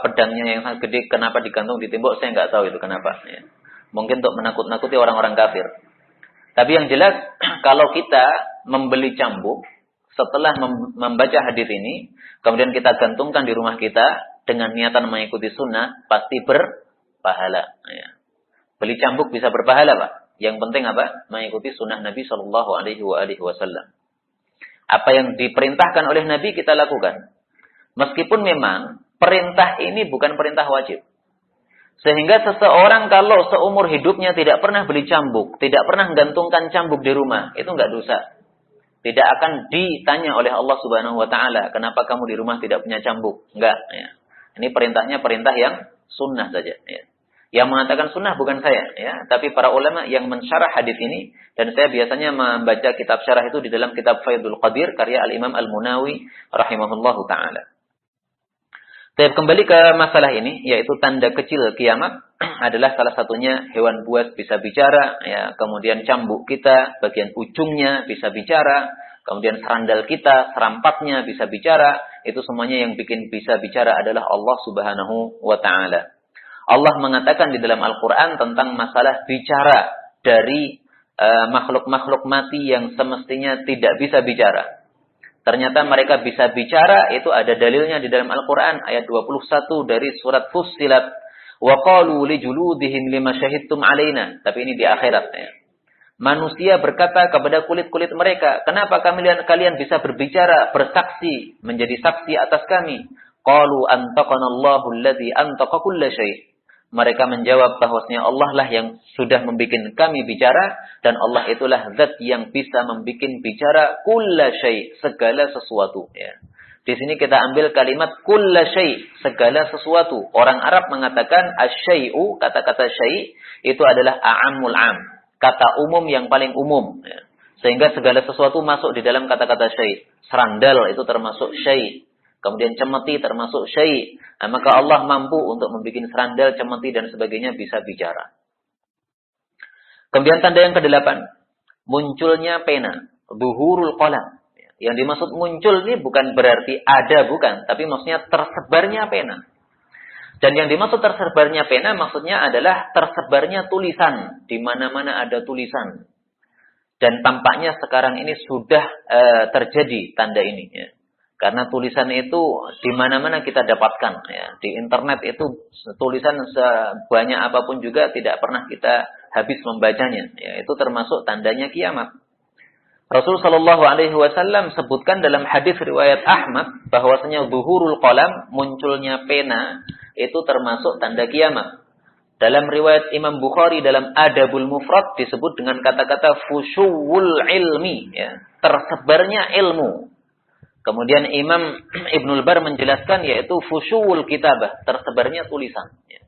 pedangnya yang sangat gede, kenapa digantung di tembok, saya nggak tahu itu kenapa. Ya. Mungkin untuk menakut-nakuti orang-orang kafir. Tapi yang jelas, kalau kita membeli cambuk, setelah membaca hadis ini, kemudian kita gantungkan di rumah kita, dengan niatan mengikuti sunnah, pasti berpahala. Ya. Beli cambuk bisa berpahala, Pak. Yang penting apa? Mengikuti sunnah Nabi Shallallahu Alaihi Wasallam. Apa yang diperintahkan oleh Nabi, kita lakukan. Meskipun memang perintah ini bukan perintah wajib. Sehingga seseorang kalau seumur hidupnya tidak pernah beli cambuk, tidak pernah menggantungkan cambuk di rumah, itu enggak dosa. Tidak akan ditanya oleh Allah Subhanahu wa taala, "Kenapa kamu di rumah tidak punya cambuk?" Enggak, ya. Ini perintahnya perintah yang sunnah saja, ya. Yang mengatakan sunnah bukan saya, ya, tapi para ulama yang mensyarah hadis ini, dan saya biasanya membaca kitab syarah itu di dalam kitab Faidul Qadir karya Al-Imam Al-Munawi rahimahullahu taala. Saya kembali ke masalah ini, yaitu tanda kecil kiamat adalah salah satunya hewan buas bisa bicara, ya, kemudian cambuk kita, bagian ujungnya bisa bicara, kemudian serandal kita, serampatnya bisa bicara. itu semuanya yang bikin bisa bicara adalah Allah Subhanahu wa taala. Allah mengatakan di dalam Al-Qur'an tentang masalah bicara dari makhluk-makhluk mati yang semestinya tidak bisa bicara. Ternyata mereka bisa bicara, itu ada dalilnya di dalam Al-Qur'an ayat 21 dari surat Fussilat. Wa qalu li juludihim lima syahidtum alaina. Tapi ini di akhirat ya. Manusia berkata kepada kulit-kulit mereka, kenapa kalian bisa berbicara, bersaksi, menjadi saksi atas kami? Qalu antaqanallahu alladzi antaqa kulla syai'. Mereka menjawab bahwasanya Allah lah yang sudah membuat kami bicara, dan Allah itulah zat yang bisa membuat bicara kulla syai', segala sesuatu ya. Di sini kita ambil kalimat kulla syai', segala sesuatu. Orang Arab mengatakan asy-syai'u, kata-kata syai' itu adalah a'ammul 'am. Kata umum yang paling umum. Ya. Sehingga segala sesuatu masuk di dalam kata-kata syai'. Serandal itu termasuk syai'. Kemudian cemeti termasuk syai'. Nah, maka Allah mampu untuk membuat serandal, cemeti, dan sebagainya bisa bicara. Kemudian tanda yang ke-8. Munculnya pena. Zuhurul qalam. Yang dimaksud muncul ini bukan berarti ada, bukan. Tapi maksudnya tersebarnya pena. Dan yang dimaksud tersebarnya pena maksudnya adalah tersebarnya tulisan. Di mana-mana ada tulisan. Dan tampaknya sekarang ini sudah terjadi tanda ini. Ya. Karena tulisan itu di mana-mana kita dapatkan. Ya. Di internet itu tulisan sebanyak apapun juga tidak pernah kita habis membacanya. Ya. Itu termasuk tandanya kiamat. Rasul sallallahu alaihi wasallam sebutkan dalam hadis riwayat Ahmad bahwasanya zuhurul qalam, munculnya pena, itu termasuk tanda kiamat. Dalam riwayat Imam Bukhari dalam Adabul Mufrad disebut dengan kata-kata fusyuwul ilmi, ya, tersebarnya ilmu. Kemudian Imam Ibnul Bar menjelaskan yaitu fusyuwul kitabah, tersebarnya tulisan. Ya.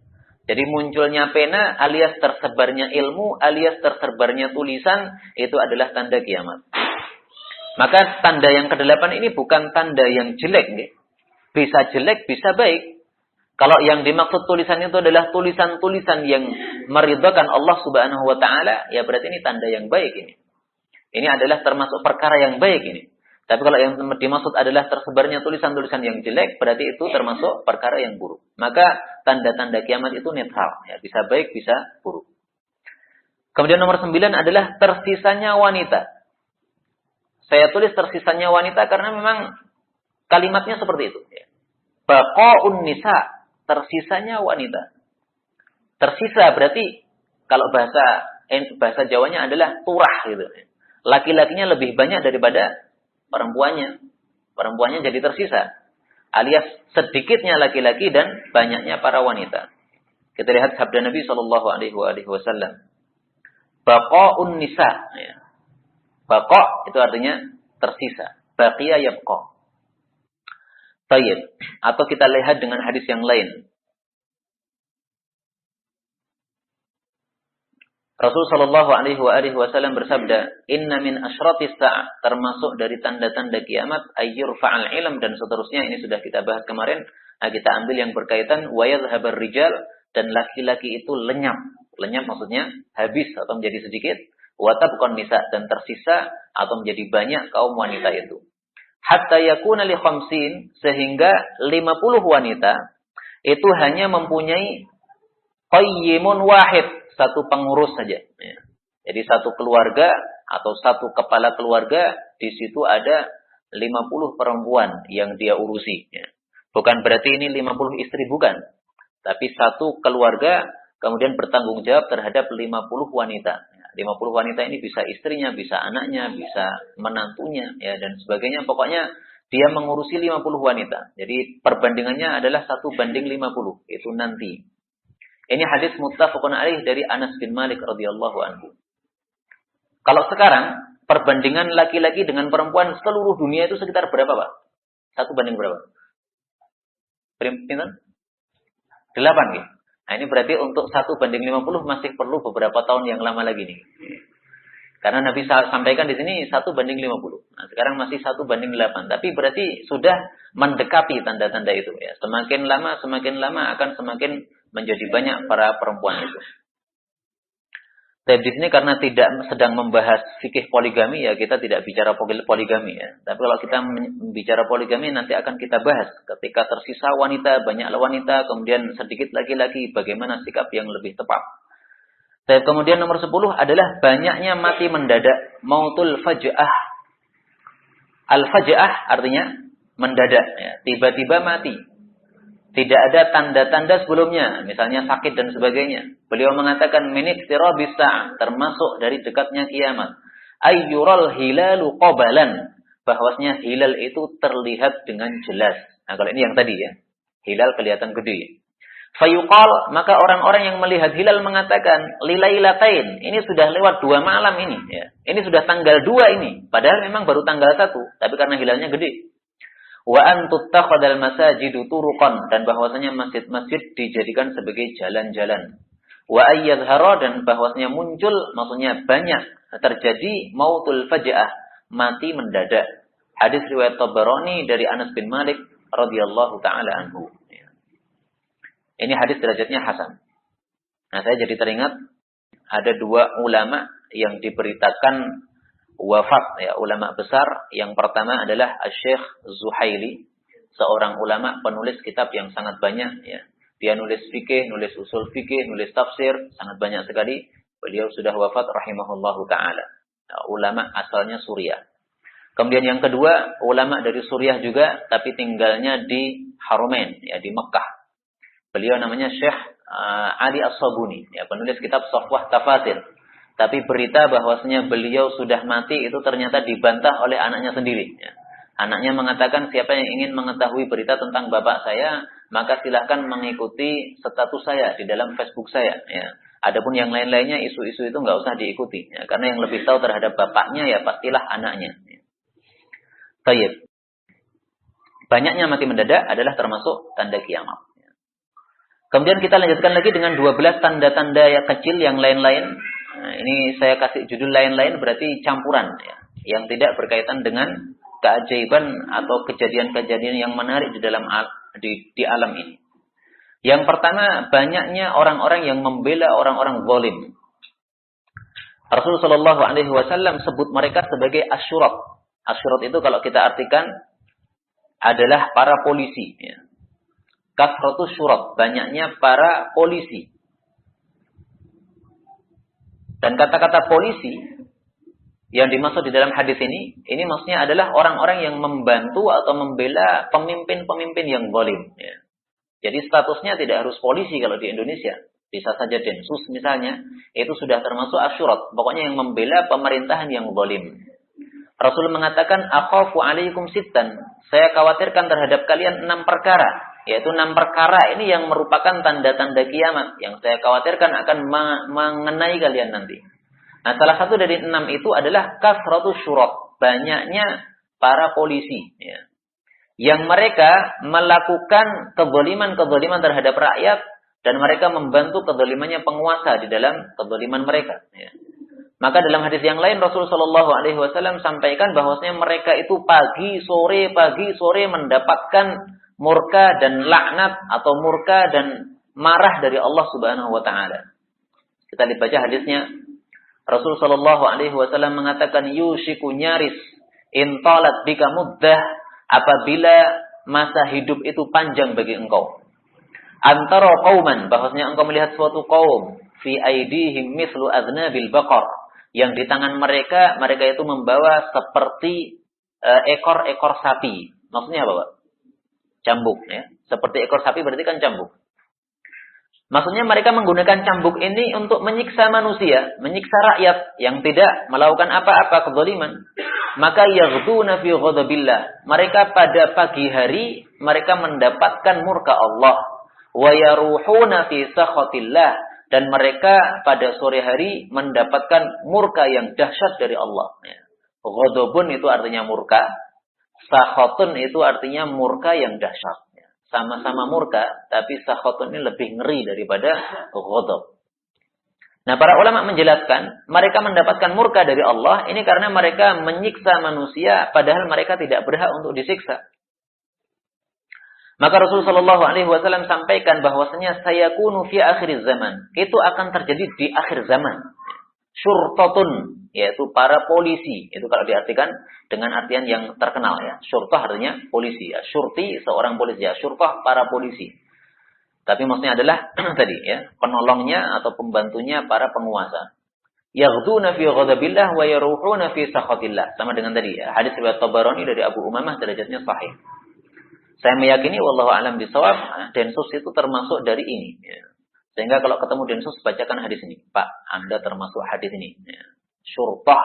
Jadi munculnya pena alias tersebarnya ilmu alias tersebarnya tulisan itu adalah tanda kiamat. Maka tanda yang ke-8 ini bukan tanda yang jelek. Ya. Bisa jelek, bisa baik. Kalau yang dimaksud tulisan itu adalah tulisan-tulisan yang meridhakan Allah Subhanahu wa taala, ya berarti ini tanda yang baik ini. Ini adalah termasuk perkara yang baik ini. Tapi kalau yang dimaksud adalah tersebarnya tulisan-tulisan yang jelek, berarti itu termasuk perkara yang buruk. Maka tanda-tanda kiamat itu netral, ya, bisa baik, bisa buruk. Kemudian nomor 9 adalah tersisanya wanita. Saya tulis tersisanya wanita karena memang kalimatnya seperti itu. Ya. Baqa'un nisa, tersisanya wanita. Tersisa berarti kalau bahasa Jawanya adalah turah gitu. Laki-lakinya lebih banyak daripada perempuannya. Perempuannya jadi tersisa. Alias sedikitnya laki-laki dan banyaknya para wanita. Kita lihat sabda Nabi sallallahu alaihi wasallam. Baqa'un nisa. Ya. Baqa' itu artinya tersisa. Baqiya yabqa. Baik. Atau kita lihat dengan hadis yang lain. Rasul sallallahu alaihi wasallam bersabda, "Inna min asyratis sa'ah", termasuk dari tanda-tanda kiamat, ayyurfa'al ilm, dan seterusnya. Ini sudah kita bahas kemarin. Nah, kita ambil yang berkaitan wa yadhhabar rijal, dan laki-laki itu lenyap. Lenyap maksudnya habis atau menjadi sedikit. Wa tabqan nisa, dan tersisa atau menjadi banyak kaum wanita itu. Hatta yakuna li khamsin, sehingga 50 wanita itu hanya mempunyai qayyimun wahid, satu pengurus saja. Ya. Jadi satu keluarga atau satu kepala keluarga, di situ ada 50 perempuan yang dia urusi. Ya. Bukan berarti ini 50 istri, bukan. Tapi satu keluarga kemudian bertanggung jawab terhadap 50 wanita. Ya. 50 wanita ini bisa istrinya, bisa anaknya, bisa menantunya, ya, dan sebagainya. Pokoknya dia mengurusi 50 wanita. Jadi perbandingannya adalah 1:50. Itu nanti. Ini hadis muttafaqun alaih dari Anas bin Malik radhiyallahu anhu. Kalau sekarang perbandingan laki-laki dengan perempuan seluruh dunia itu sekitar berapa, Pak? 1 banding berapa? Pinten? 8 gitu. Nah, ini berarti untuk 1:50 masih perlu beberapa tahun yang lama lagi nih. Karena Nabi sampaikan di sini 1:50. Nah, sekarang masih 1:8. Tapi berarti sudah mendekati tanda-tanda itu ya. Semakin lama akan semakin menjadi banyak para perempuan itu. Tapi di sini karena tidak sedang membahas fikih poligami, ya kita tidak bicara poligami ya. Tapi kalau kita bicara poligami nanti akan kita bahas ketika tersisa wanita, banyak wanita, kemudian sedikit laki-laki, bagaimana sikap yang lebih tepat. Dan kemudian nomor 10 adalah banyaknya mati mendadak, mautul faj'ah. Al-faj'ah artinya mendadak, ya. Tiba-tiba mati. Tidak ada tanda-tanda sebelumnya, misalnya sakit dan sebagainya. Beliau mengatakan miniqtirabis sa'ah, termasuk dari dekatnya kiamat. Ayyural hilalu qabalan, bahwasanya hilal itu terlihat dengan jelas. Nah, kalau ini yang tadi ya. Hilal kelihatan gede. Fayuqal, maka orang-orang yang melihat hilal mengatakan lilailatain, ini sudah lewat 2 malam ini ya. Ini sudah tanggal 2 ini, padahal memang baru tanggal 1, tapi karena hilalnya gede. Wa an tuttakhadal masajidu turuqan, dan bahwasanya masjid-masjid dijadikan sebagai jalan-jalan. Wa ayyadhara, dan bahwasanya muncul, maksudnya banyak terjadi mautul faj'ah, mati mendadak. Hadis riwayat Tabarani dari Anas bin Malik radhiyallahu taala anhu. Ini hadis derajatnya hasan. Nah, saya jadi teringat ada 2 ulama yang diberitakan wafat, ya, ulama besar. Yang pertama adalah Asy-Syaikh Zuhaili, seorang ulama penulis kitab yang sangat banyak ya. Dia nulis fikih, nulis usul fikih, nulis tafsir, sangat banyak sekali. Beliau sudah wafat rahimahullahu taala. Nah, ulama asalnya Suriah. Kemudian yang kedua, ulama dari Suriah juga tapi tinggalnya di Haramain, ya, di Mekah. Beliau namanya Syekh Ali As-Sabuni, ya, penulis kitab Safwah Tafasir. Tapi berita bahwasanya beliau sudah mati itu ternyata dibantah oleh anaknya sendiri. Ya. Anaknya mengatakan, siapa yang ingin mengetahui berita tentang bapak saya, maka silahkan mengikuti status saya di dalam Facebook saya. Ya. Adapun yang lain-lainnya, isu-isu itu nggak usah diikuti. Ya. Karena yang lebih tahu terhadap bapaknya ya pastilah anaknya. Ya. Baik. Banyaknya mati mendadak adalah termasuk tanda kiamat. Kemudian kita lanjutkan lagi dengan 12 tanda-tanda yang kecil yang lain-lain. Nah, ini saya kasih judul lain-lain berarti campuran ya, yang tidak berkaitan dengan keajaiban atau kejadian-kejadian yang menarik di dalam di alam ini. Yang pertama, banyaknya orang-orang yang membela orang-orang zalim. Rasulullah Shallallahu Alaihi Wasallam sebut mereka sebagai asyurat. Asyurat itu kalau kita artikan adalah para polisi. Ya. Kasratus syurat, banyaknya para polisi. Dan kata-kata polisi yang dimaksud di dalam hadis ini maksudnya adalah orang-orang yang membantu atau membela pemimpin-pemimpin yang zalim. Ya. Jadi statusnya tidak harus polisi kalau di Indonesia. Bisa saja densus misalnya, itu sudah termasuk asyurat. Pokoknya yang membela pemerintahan yang zalim. Rasul mengatakan, akhafu alaikum sittan. Saya khawatirkan terhadap kalian 6 perkara. Yaitu 6 perkara ini yang merupakan tanda-tanda kiamat. Yang saya khawatirkan akan mengenai kalian nanti. Nah, salah satu dari 6 itu adalah kasratus syurat. Banyaknya para polisi. Ya. Yang mereka melakukan kezaliman-kezaliman terhadap rakyat. Dan mereka membantu kezalimannya penguasa di dalam kezaliman mereka. Ya. Maka dalam hadis yang lain Rasulullah Shallallahu Alaihi Wasallam sampaikan bahwasanya mereka itu pagi sore mendapatkan murka dan laknat atau murka dan marah dari Allah Subhanahu wa taala. Kita dibaca hadisnya. Rasul sallallahu alaihi wasallam mengatakan yushiku nyaris in talat bika muddah, apabila masa hidup itu panjang bagi engkau. Antara qauman, bahwasanya engkau melihat suatu kaum fi aidihim mithlu adnabil baqar, yang di tangan mereka itu membawa seperti ekor-ekor sapi. Maksudnya apa, Pak? Cambuk ya. Seperti ekor sapi berarti kan cambuk. Maksudnya mereka menggunakan cambuk ini untuk menyiksa manusia, menyiksa rakyat yang tidak melakukan apa-apa kezaliman. Maka yaghduna fi ghadabillah. Mereka pada pagi hari mereka mendapatkan murka Allah. Wa yaruhuna fi sakhatillah, dan mereka pada sore hari mendapatkan murka yang dahsyat dari Allah. Ghadabun itu artinya murka. Sakhatun itu artinya murka yang dahsyat. Sama-sama murka, tapi sakhatun ini lebih ngeri daripada ghadab. Nah, para ulama menjelaskan, mereka mendapatkan murka dari Allah, ini karena mereka menyiksa manusia, padahal mereka tidak berhak untuk disiksa. Maka Rasulullah Shallallahu Alaihi Wasallam sampaikan bahwasanya sayakunu fi akhir zaman, itu akan terjadi di akhir zaman. Syurtatun, yaitu para polisi. Itu kalau diartikan dengan artian yang terkenal ya. Syurtah artinya polisi ya. Syurti seorang polisi ya. Syurtah para polisi. Tapi maksudnya adalah tadi ya, penolongnya atau pembantunya para penguasa. Yaghduna fi ghadabillah wa yaruhuna fi sakhatillah. Sama dengan tadi ya. Hadis riwayat Tabarani dari Abu Umamah derajatnya sahih. Saya meyakini wallahu a'lam bishawab, Densus itu termasuk dari ini ya. Sehingga kalau ketemu Densus bacakan hadis ini. Pak, Anda termasuk hadis ini ya. Syurtah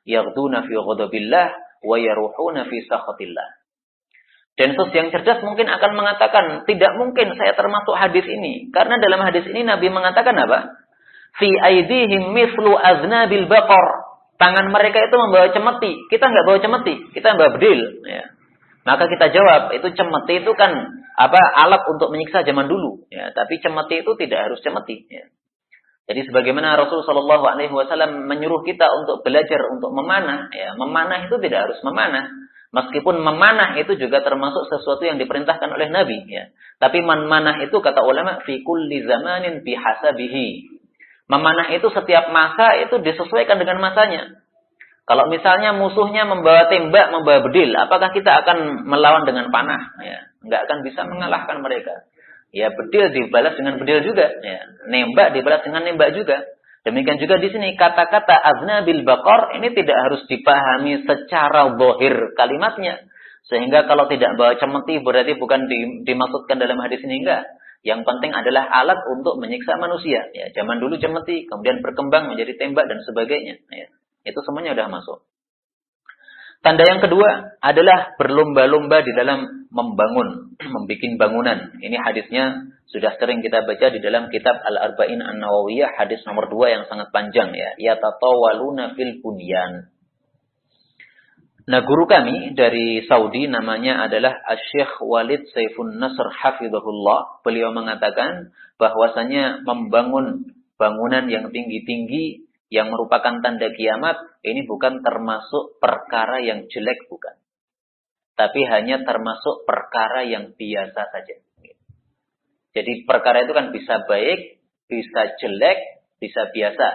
yaghduna fi ghadabillah wa yaruhuna fi sakhatillah. Densus yang cerdas mungkin akan mengatakan, tidak mungkin saya termasuk hadis ini. Karena dalam hadis ini Nabi mengatakan apa? Fi aidihim mislu aznabil baqar. Tangan mereka itu membawa cemeti. Kita enggak bawa cemeti, kita bawa bedil ya. Maka kita jawab, itu cemeti itu kan alat untuk menyiksa zaman dulu ya, tapi cemeti itu tidak harus cemeti ya. Jadi sebagaimana Rasul sallallahu alaihi wasallam menyuruh kita untuk belajar untuk memanah ya, memanah itu tidak harus memanah. Meskipun memanah itu juga termasuk sesuatu yang diperintahkan oleh Nabi ya. Tapi memanah itu kata ulama fi kulli zamanin bihasabihi. Memanah itu setiap masa itu disesuaikan dengan masanya. Kalau misalnya musuhnya membawa tembak, membawa bedil, apakah kita akan melawan dengan panah? Ya, nggak akan bisa mengalahkan mereka. Ya, bedil dibalas dengan bedil juga. Ya, nembak dibalas dengan nembak juga. Demikian juga di sini kata-kata aznabil baqar ini tidak harus dipahami secara zahir kalimatnya. Sehingga kalau tidak bawa cemeti berarti bukan dimaksudkan dalam hadis ini enggak. Yang penting adalah alat untuk menyiksa manusia. Ya, zaman dulu cemeti, kemudian berkembang menjadi tembak dan sebagainya. Ya. Itu semuanya sudah masuk. Tanda yang kedua adalah berlomba-lomba di dalam membangun, membikin bangunan. Ini hadisnya sudah sering kita baca di dalam kitab Al-Arba'in An-Nawawiyah, hadis nomor 2 yang sangat panjang ya. Yatatawaluna fil bunyan. Nah, guru kami dari Saudi namanya adalah Asy-Syaikh Walid Saifun Nasr hafizahullah. Beliau mengatakan bahwasanya membangun bangunan yang tinggi-tinggi yang merupakan tanda kiamat, ini bukan termasuk perkara yang jelek, bukan. Tapi hanya termasuk perkara yang biasa saja. Jadi perkara itu kan bisa baik, bisa jelek, bisa biasa.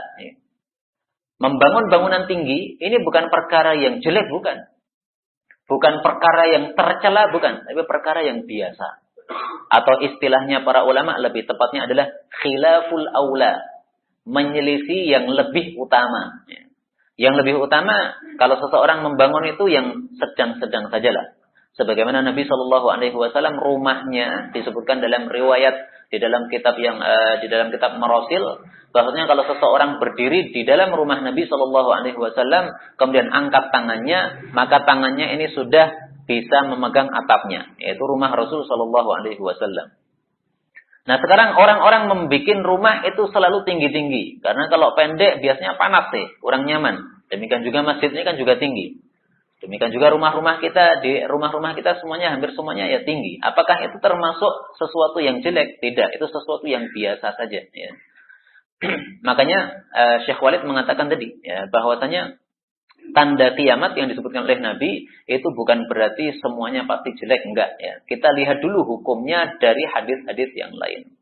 Membangun bangunan tinggi, ini bukan perkara yang jelek, bukan. Bukan perkara yang tercela, bukan. Tapi perkara yang biasa. Atau istilahnya para ulama lebih tepatnya adalah khilaful aula. Menyelisih yang lebih utama. Yang lebih utama, kalau seseorang membangun itu yang sedang-sedang sajalah. Sebagaimana Nabi Shallallahu Alaihi Wasallam rumahnya disebutkan dalam riwayat di dalam kitab Marasil, bahwasanya kalau seseorang berdiri di dalam rumah Nabi Shallallahu Alaihi Wasallam, kemudian angkat tangannya, maka tangannya ini sudah bisa memegang atapnya, yaitu rumah Rasul Shallallahu Alaihi Wasallam. Nah, sekarang orang-orang membuat rumah itu selalu tinggi-tinggi. Karena kalau pendek biasanya panas sih, kurang nyaman. Demikian juga masjid ini kan juga tinggi. Demikian juga rumah-rumah kita, di rumah-rumah kita semuanya, hampir semuanya ya tinggi. Apakah itu termasuk sesuatu yang jelek? Tidak, itu sesuatu yang biasa saja. Ya. Makanya Syekh Walid mengatakan tadi, ya, bahwasanya tanda kiamat yang disebutkan oleh Nabi itu bukan berarti semuanya pasti jelek, enggak ya. Kita lihat dulu hukumnya dari hadis-hadis yang lain.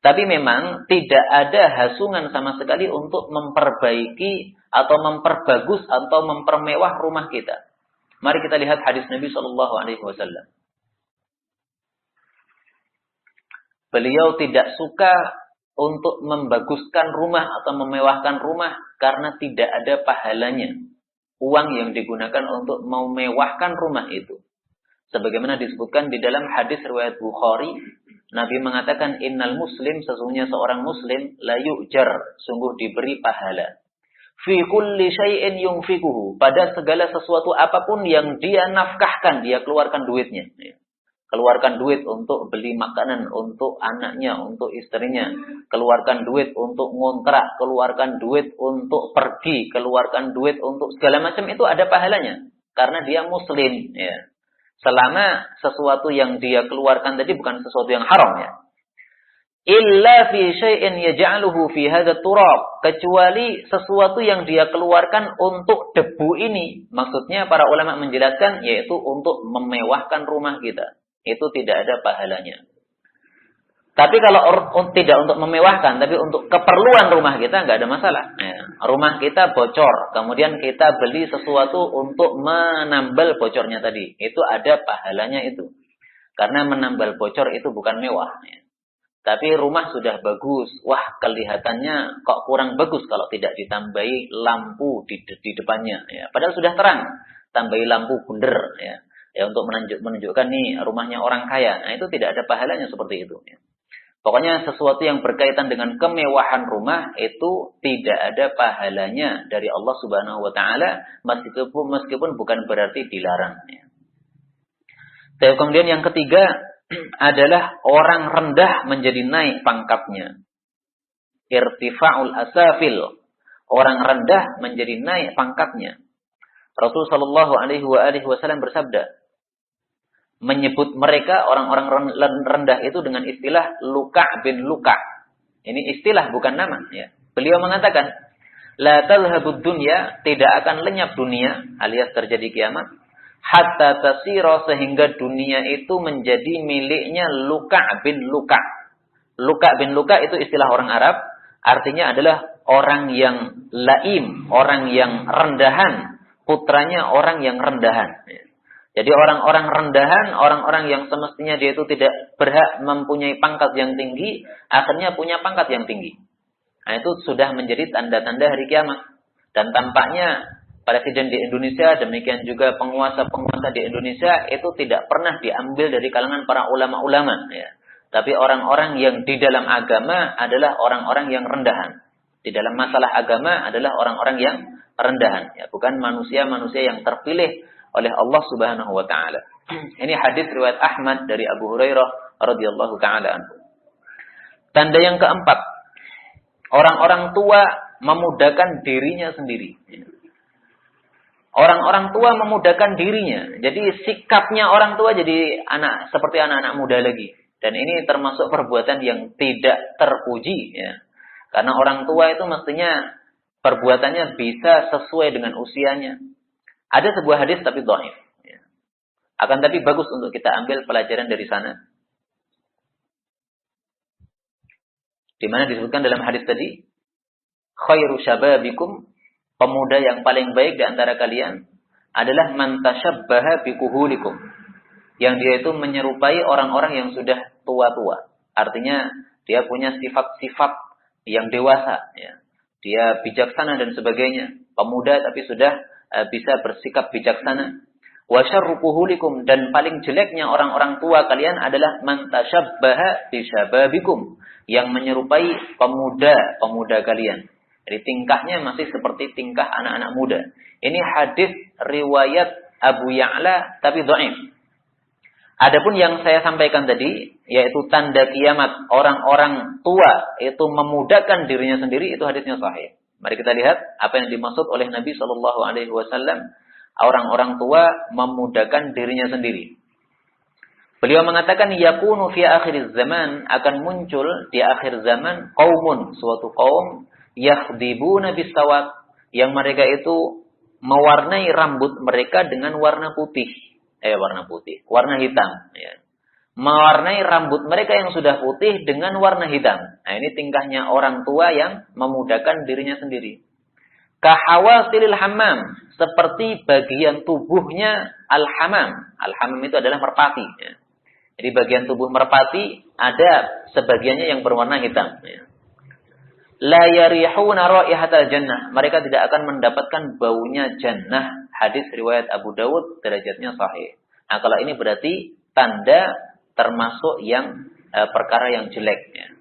Tapi memang tidak ada hasungan sama sekali untuk memperbaiki atau memperbagus atau mempermewah rumah kita. Mari kita lihat hadis Nabi Shallallahu Alaihi Wasallam. Beliau tidak suka untuk membaguskan rumah atau memewahkan rumah karena tidak ada pahalanya. Uang yang digunakan untuk memewahkan rumah itu. Sebagaimana disebutkan di dalam hadis riwayat Bukhari, Nabi mengatakan innal muslim, sesungguhnya seorang muslim la yu'jar, sungguh diberi pahala. Fi kulli syai'in yunfikuhu, pada segala sesuatu apapun yang dia nafkahkan, dia keluarkan duitnya. Keluarkan duit untuk beli makanan untuk anaknya, untuk istrinya. Keluarkan duit untuk ngontrak. Keluarkan duit untuk pergi. Keluarkan duit untuk segala macam, itu ada pahalanya. Karena dia muslim. Ya. Selama sesuatu yang dia keluarkan tadi bukan sesuatu yang haram. Ya. Illa fi syai'in yaj'aluhu fi hadha turab. Kecuali sesuatu yang dia keluarkan untuk debu ini. Maksudnya para ulama menjelaskan, yaitu untuk memewahkan rumah kita. Itu tidak ada pahalanya. Tapi kalau tidak untuk memewahkan, tapi untuk keperluan rumah kita nggak ada masalah. Ya. Rumah kita bocor, kemudian kita beli sesuatu untuk menambal bocornya tadi. Itu ada pahalanya itu. Karena menambal bocor itu bukan mewah. Ya. Tapi rumah sudah bagus. Wah, kelihatannya kok kurang bagus kalau tidak ditambahi lampu di depannya. Ya. Padahal sudah terang. Tambahi lampu bunder. Ya, ya untuk menunjukkan nih rumahnya orang kaya. Nah, itu tidak ada pahalanya seperti itu. Ya. Pokoknya sesuatu yang berkaitan dengan kemewahan rumah itu tidak ada pahalanya dari Allah Subhanahu wa taala meskipun bukan berarti dilarang. Dan kemudian yang ketiga adalah orang rendah menjadi naik pangkatnya. Irtifa'ul asafil. Orang rendah menjadi naik pangkatnya. Rasulullah sallallahu alaihi wasallam bersabda, menyebut mereka orang-orang rendah itu dengan istilah Luka' bin Luka'. Ini istilah bukan nama. Ya. Beliau mengatakan, la talhabud dunya, tidak akan lenyap dunia, alias terjadi kiamat, hatta tasira, sehingga dunia itu menjadi miliknya Luka' bin Luka'. Luka' bin Luka' itu istilah orang Arab, artinya adalah orang yang laim, orang yang rendahan, putranya orang yang rendahan. Ya. Jadi orang-orang rendahan, orang-orang yang semestinya dia itu tidak berhak mempunyai pangkat yang tinggi, akhirnya punya pangkat yang tinggi. Nah, itu sudah menjadi tanda-tanda hari kiamat. Dan tampaknya presiden di Indonesia, demikian juga penguasa-penguasa di Indonesia, itu tidak pernah diambil dari kalangan para ulama-ulama. Ya. Tapi orang-orang yang di dalam agama adalah orang-orang yang rendahan. Di dalam masalah agama adalah orang-orang yang rendahan. Ya. Bukan manusia-manusia yang terpilih oleh Allah Subhanahu wa taala. Ini hadis riwayat Ahmad dari Abu Hurairah radhiyallahu taala anhu. Tanda yang keempat, orang-orang tua memudahkan dirinya sendiri. Orang-orang tua memudahkan dirinya. Jadi sikapnya orang tua jadi seperti anak-anak muda lagi. Dan ini termasuk perbuatan yang tidak terpuji ya. Karena orang tua itu mestinya perbuatannya bisa sesuai dengan usianya. Ada sebuah hadis tapi dhaif. Ya. Akan tapi bagus untuk kita ambil pelajaran dari sana. Di mana disebutkan dalam hadis tadi, khairu syababikum, pemuda yang paling baik di antara kalian adalah man tashabbaha bikuhulikum. Yang dia itu menyerupai orang-orang yang sudah tua-tua. Artinya dia punya sifat-sifat yang dewasa. Ya. Dia bijaksana dan sebagainya. Pemuda tapi sudah bisa bersikap bijaksana. Wa syarru kuhulikum, dan paling jeleknya orang-orang tua kalian adalah man tashabbaha bi syababikum, yang menyerupai pemuda-pemuda kalian. Jadi tingkahnya masih seperti tingkah anak-anak muda. Ini hadis riwayat Abu Ya'la tapi dhaif. Adapun yang saya sampaikan tadi, yaitu tanda kiamat orang-orang tua itu memudahkan dirinya sendiri, itu hadisnya sahih. Mari kita lihat apa yang dimaksud oleh Nabi Shallallahu Alaihi Wasallam. Orang-orang tua memudahkan dirinya sendiri. Beliau mengatakan, yakunu fi akhir zaman, akan muncul di akhir zaman qaumun, suatu kaum yakhdibuna bisawad, yang mereka itu mewarnai rambut mereka dengan warna hitam. Ya. Mewarnai rambut mereka yang sudah putih dengan warna hitam. Nah, ini tingkahnya orang tua yang memudahkan dirinya sendiri. Kahawasilil hammam, seperti bagian tubuhnya al-hammam. Al-hammam itu adalah merpati. Ya. Jadi bagian tubuh merpati ada sebagiannya yang berwarna hitam. Ya. La yarihuna raihatal jannah, mereka tidak akan mendapatkan baunya jannah. Hadis riwayat Abu Dawud, derajatnya sahih. Nah, kalau ini berarti tanda termasuk yang perkara yang jelek. Ya.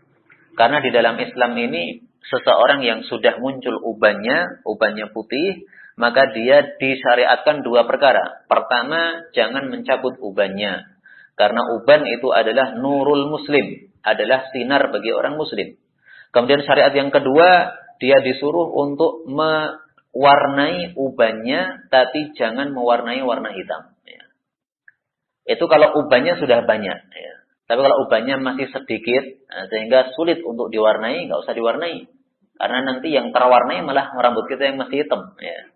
Karena di dalam Islam ini, seseorang yang sudah muncul ubannya putih, maka dia disyariatkan dua perkara. Pertama, jangan mencabut ubannya. Karena uban itu adalah nurul muslim, adalah sinar bagi orang muslim. Kemudian syariat yang kedua, dia disuruh untuk mewarnai ubannya, tapi jangan mewarnai warna hitam. Ya. Itu kalau ubannya sudah banyak. Ya. Tapi kalau ubannya masih sedikit, sehingga sulit untuk diwarnai, nggak usah diwarnai. Karena nanti yang terwarnai malah rambut kita yang masih hitam. Ya.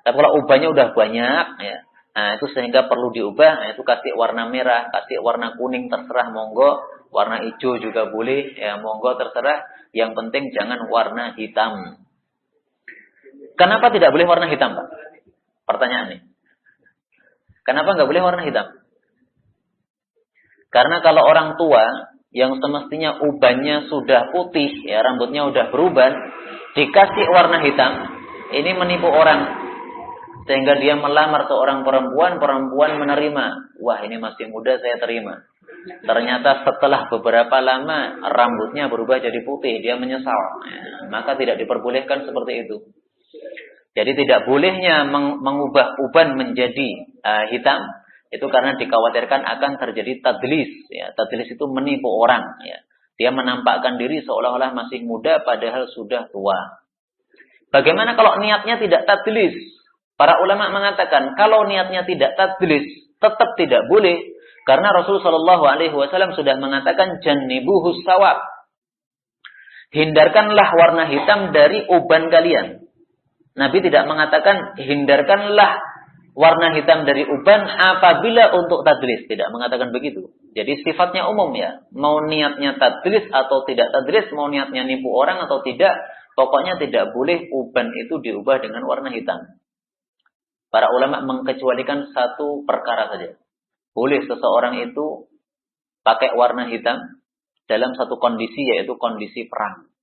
Tapi kalau ubannya udah banyak, ya, nah itu sehingga perlu diubah. Nah, itu kasih warna merah, kasih warna kuning, terserah monggo. Warna hijau juga boleh, ya monggo terserah. Yang penting jangan warna hitam. Kenapa tidak boleh warna hitam, Pak? Pertanyaannya. Kenapa nggak boleh warna hitam? Karena kalau orang tua yang semestinya ubannya sudah putih, ya rambutnya udah berubah, dikasih warna hitam, ini menipu orang. Sehingga dia melamar seorang perempuan, perempuan menerima. Wah, ini masih muda, saya terima. Ternyata setelah beberapa lama rambutnya berubah jadi putih, dia menyesal. Ya, maka tidak diperbolehkan seperti itu. Jadi tidak bolehnya mengubah uban menjadi hitam, itu karena dikhawatirkan akan terjadi tadlis. Ya, tadlis itu menipu orang. Ya. Dia menampakkan diri seolah-olah masih muda padahal sudah tua. Bagaimana kalau niatnya tidak tadlis? Para ulama mengatakan kalau niatnya tidak tadlis tetap tidak boleh karena Rasulullah SAW sudah mengatakan jannibuhus sawab. Hindarkanlah warna hitam dari uban kalian. Nabi tidak mengatakan hindarkanlah warna hitam dari uban apabila untuk tadlis, tidak mengatakan begitu. Jadi sifatnya umum ya. Mau niatnya tadlis atau tidak tadlis, mau niatnya nipu orang atau tidak, pokoknya tidak boleh uban itu diubah dengan warna hitam. Para ulama mengkecualikan satu perkara saja. Boleh seseorang itu pakai warna hitam dalam satu kondisi, yaitu kondisi perang.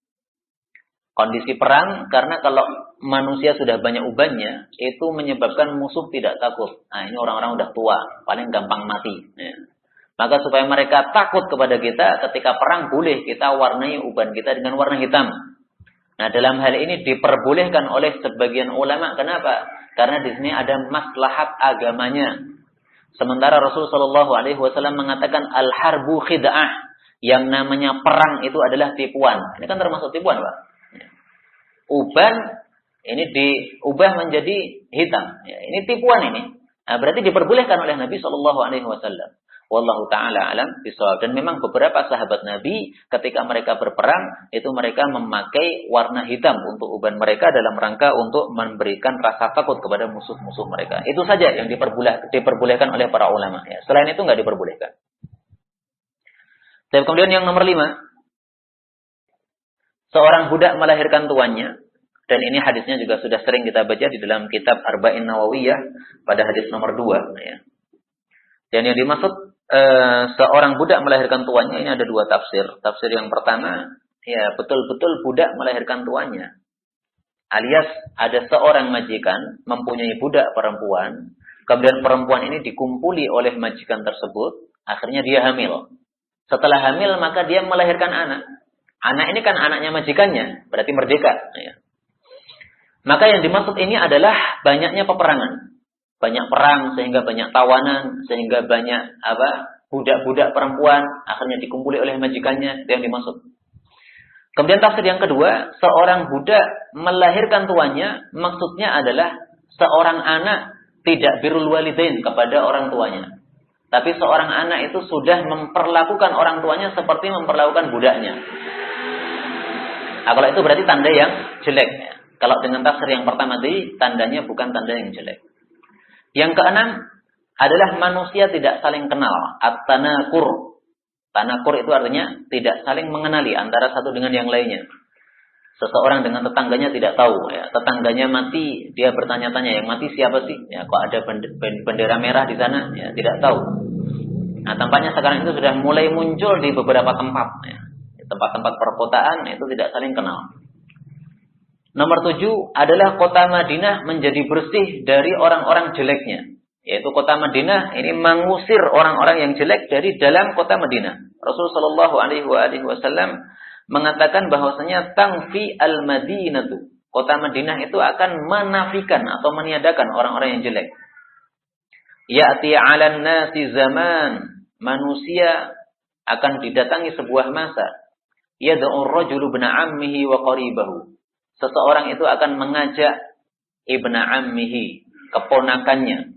Kondisi perang karena kalau manusia sudah banyak ubannya, itu menyebabkan musuh tidak takut. Nah, ini orang-orang udah tua, paling gampang mati. Ya. Maka supaya mereka takut kepada kita, ketika perang boleh kita warnai uban kita dengan warna hitam. Nah, dalam hal ini diperbolehkan oleh sebagian ulama. Kenapa? Karena di sini ada maslahat agamanya. Sementara Rasulullah SAW mengatakan al-harbu khid'ah, yang namanya perang itu adalah tipuan. Ini kan termasuk tipuan, Pak. Uban ini diubah menjadi hitam. Ya, ini tipuan ini. Nah, berarti diperbolehkan oleh Nabi SAW. Wallahu ta'ala alam bisawab. Dan memang beberapa sahabat Nabi ketika mereka berperang, itu mereka memakai warna hitam untuk uban mereka dalam rangka untuk memberikan rasa takut kepada musuh-musuh mereka. Itu saja yang diperbolehkan oleh para ulama. Ya. Selain itu nggak diperbolehkan. Dan kemudian yang nomor 5. Seorang budak melahirkan tuannya. Dan ini hadisnya juga sudah sering kita baca di dalam kitab Arba'in Nawawiyah pada hadis nomor 2. Ya. Dan yang dimaksud seorang budak melahirkan tuannya, ini ada dua tafsir. Tafsir yang pertama, ya betul-betul budak melahirkan tuannya. Alias ada seorang majikan mempunyai budak perempuan, kemudian perempuan ini dikumpuli oleh majikan tersebut, akhirnya dia hamil. Setelah hamil maka dia melahirkan anak. Anak ini kan anaknya majikannya, berarti merdeka. Ya. Maka yang dimaksud ini adalah banyaknya peperangan. Banyak perang sehingga banyak tawanan, sehingga banyak budak-budak perempuan akhirnya dikumpuli oleh majikannya, itu yang dimaksud. Kemudian tafsir yang kedua, seorang budak melahirkan tuannya, maksudnya adalah seorang anak tidak birrul walidain kepada orang tuanya. Tapi seorang anak itu sudah memperlakukan orang tuanya seperti memperlakukan budaknya. Nah, kalau itu berarti tanda yang jelek. Kalau dengan tafsir yang pertama tadi, tandanya bukan tanda yang jelek. Yang keenam adalah manusia tidak saling kenal. At-tanakur. Tanakur itu artinya tidak saling mengenali antara satu dengan yang lainnya. Seseorang dengan tetangganya tidak tahu. Ya. Tetangganya mati, dia bertanya-tanya, yang mati siapa sih? Ya, kok ada bendera merah di sana? Ya, tidak tahu. Nah, tampaknya sekarang itu sudah mulai muncul di beberapa tempat. Ya. Tempat-tempat perkotaan itu tidak saling kenal. Nomor 7 adalah kota Madinah menjadi bersih dari orang-orang jeleknya. Yaitu kota Madinah ini mengusir orang-orang yang jelek dari dalam kota Madinah. Rasulullah SAW mengatakan bahwasanya tangfi al-Madinatu. Kota Madinah itu akan menafikan atau meniadakan orang-orang yang jelek. Ya'ti 'alan nasi zaman. Manusia akan didatangi sebuah masa. Yad'u ar-rajulu ibna 'ammihi wa qaribahu. Seseorang itu akan mengajak ibna ammihi, keponakannya.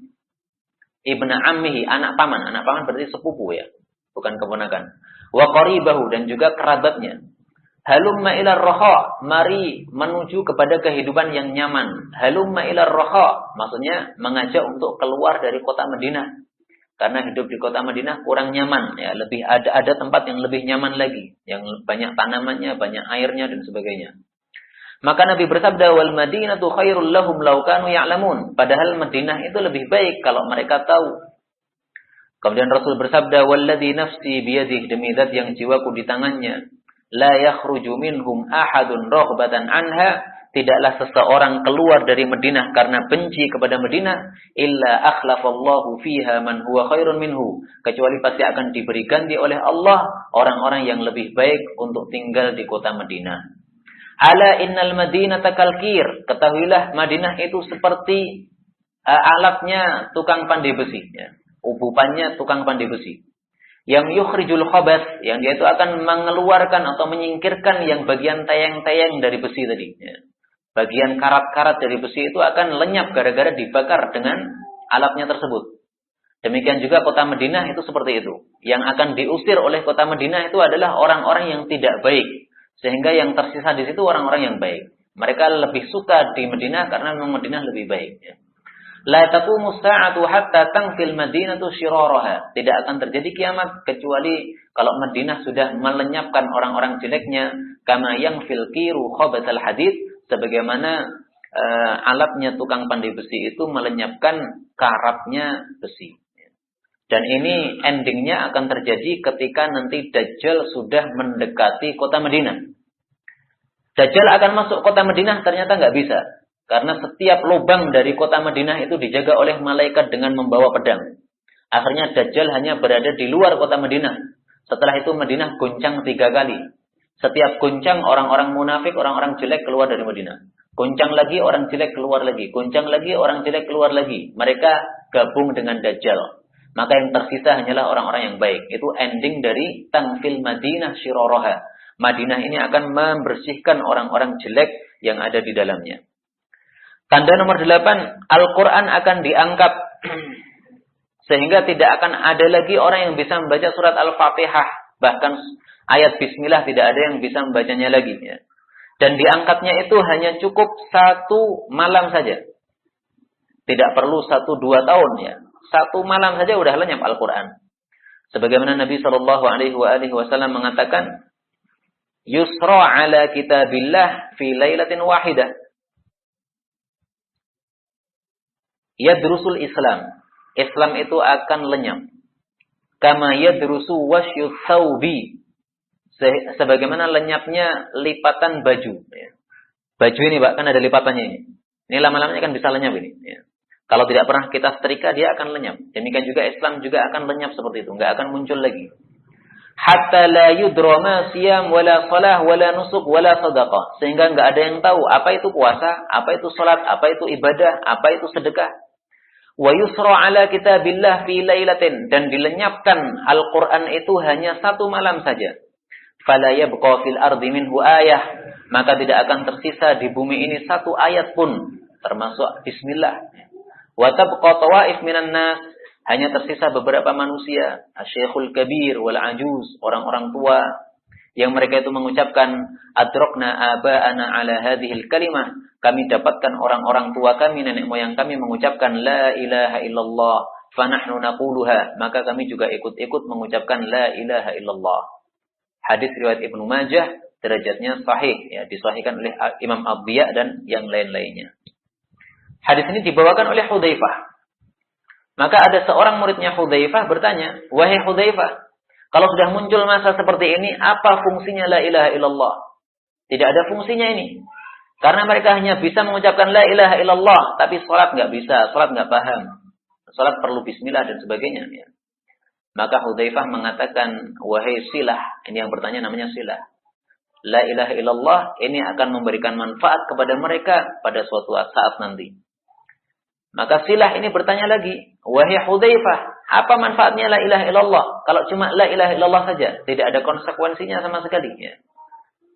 Ibna ammihi, anak paman. Anak paman berarti sepupu ya, bukan keponakan. Wa qaribahu, dan juga kerabatnya. Halumma ila roha, mari menuju kepada kehidupan yang nyaman. Halumma ila roha, maksudnya mengajak untuk keluar dari kota Madinah. Karena hidup di kota Madinah kurang nyaman, ya, lebih ada tempat yang lebih nyaman lagi, yang banyak tanamannya, banyak airnya dan sebagainya. Maka Nabi bersabda, wal Madinatu khairul lahum law kanu ya'lamun. Padahal Madinah itu lebih baik kalau mereka tahu. Kemudian Rasul bersabda, walladzi nafsi biyadihi, demi zat yang jiwaku di tangannya, la yakhruju minhum ahadun raghbatan anha, tidaklah seseorang keluar dari Madinah karena benci kepada Madinah, illa akhlafallahu fiha man huwa khairun minhu, kecuali pasti akan diberi ganti oleh Allah orang-orang yang lebih baik untuk tinggal di kota Madinah. Ala innal madinata kalkir, ketahuilah Madinah itu seperti alatnya tukang pandai besi, ya. Ubupannya tukang pandai besi. Yang yukhrijul khabas, yang dia itu akan mengeluarkan atau menyingkirkan yang bagian tayang-tayang dari besi tadi, ya. Bagian karat-karat dari besi itu akan lenyap gara-gara dibakar dengan alatnya tersebut. Demikian juga kota Madinah itu seperti itu. Yang akan diusir oleh kota Madinah itu adalah orang-orang yang tidak baik. Sehingga yang tersisa di situ orang-orang yang baik. Mereka lebih suka di Madinah karena memang Madinah lebih baik. La taqumu as-sa'atu hatta tanfil Madinatu shiraraha. Tidak akan terjadi kiamat kecuali kalau Madinah sudah melenyapkan orang-orang jeleknya, kama yangfil qiru khabatsal hadid, sebagaimana alatnya tukang pandai besi itu melenyapkan karatnya besi. Dan ini endingnya akan terjadi ketika nanti Dajjal sudah mendekati kota Madinah. Dajjal akan masuk kota Madinah, ternyata nggak bisa. Karena setiap lubang dari kota Madinah itu dijaga oleh malaikat dengan membawa pedang. Akhirnya Dajjal hanya berada di luar kota Madinah. Setelah itu Madinah goncang 3 kali. Setiap goncang orang-orang munafik, orang-orang jelek keluar dari Madinah. Goncang lagi, orang jelek keluar lagi. Goncang lagi, orang jelek keluar lagi. Mereka gabung dengan Dajjal. Maka yang tersisa hanyalah orang-orang yang baik. Itu ending dari Tanfil Madinah Shiraraha. Madinah ini akan membersihkan orang-orang jelek yang ada di dalamnya. Tanda nomor 8, Al-Quran akan diangkat. Sehingga tidak akan ada lagi orang yang bisa membaca surat Al-Fatihah. Bahkan ayat Bismillah tidak ada yang bisa membacanya lagi. Ya. Dan diangkatnya itu hanya cukup 1 malam saja. Tidak perlu 1-2 tahun ya. 1 malam saja udah lenyap Al-Quran. Sebagaimana Nabi SAW mengatakan, Yusra ala kitabillah fi laylatin wahidah. Yadrusul Islam. Islam itu akan lenyap. Kama yadrusu wasyu thawbi. Sebagaimana lenyapnya lipatan baju. Baju ini Pak, kan ada lipatannya ini. Ini lama-lamanya kan bisa lenyap ini. Kalau tidak pernah kita setrika, dia akan lenyap. Demikian juga Islam juga akan lenyap seperti itu. Nggak akan muncul lagi. Hatta la yudra ma siyam wala salah wala nusuk wala sadaqah. Sehingga nggak ada yang tahu apa itu puasa, apa itu salat, apa itu ibadah, apa itu sedekah. Wa yusra ala kitabillah fi lailatin, dan dilenyapkan Al-Qur'an itu hanya 1 malam saja. Fala yabqa fil ardi minhu ayah, maka tidak akan tersisa di bumi ini 1 ayat pun termasuk bismillah. Wa tabqa tawaif minan nas, hanya tersisa beberapa manusia, asy-syekhul kabir wal ajuz, orang-orang tua yang mereka itu mengucapkan adrakna aba'ana ala hadhil kalimah, kami dapatkan orang-orang tua kami, nenek moyang kami mengucapkan la ilaha illallah fa nahnu naquluha, maka kami juga ikut-ikut mengucapkan la ilaha illallah. Hadis riwayat Ibnu Majah, derajatnya sahih ya, disahihkan oleh Imam Adhiya dan yang lain-lainnya. Hadis ini dibawakan oleh Hudzaifah. Maka ada seorang muridnya Hudzaifah bertanya, "Wahai Hudzaifah, kalau sudah muncul masa seperti ini, apa fungsinya la ilaha illallah?" Tidak ada fungsinya ini. Karena mereka hanya bisa mengucapkan la ilaha illallah, tapi salat enggak bisa, salat enggak paham. Salat perlu bismillah dan sebagainya ya. Maka Hudzaifah mengatakan, "Wahai Silah," ini yang bertanya namanya Silah. La ilaha illallah ini akan memberikan manfaat kepada mereka pada suatu saat nanti. Maka Silah ini bertanya lagi, "Wahai Hudzaifah, apa manfaatnya la ilaha illallah?" Kalau cuma la ilaha illallah saja, tidak ada konsekuensinya sama sekali ya.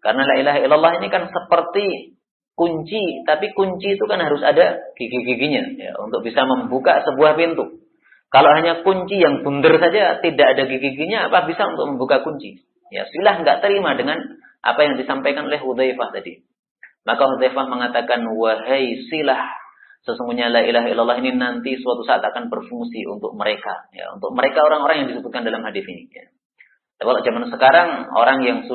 Karena la ilaha illallah ini kan seperti kunci, tapi kunci itu kan harus ada gigi-giginya ya, untuk bisa membuka sebuah pintu. Kalau hanya kunci yang bundar saja, tidak ada gigi-giginya, apa bisa untuk membuka kunci? Ya, Silah enggak terima dengan apa yang disampaikan oleh Hudzaifah tadi. Maka Hudzaifah mengatakan, "Wahai Silah, Sesungguhnya la ilaha illallah ini nanti suatu saat akan berfungsi untuk mereka, ya, untuk mereka orang-orang yang disebutkan dalam hadis ini. Ya. Kalau zaman sekarang orang yang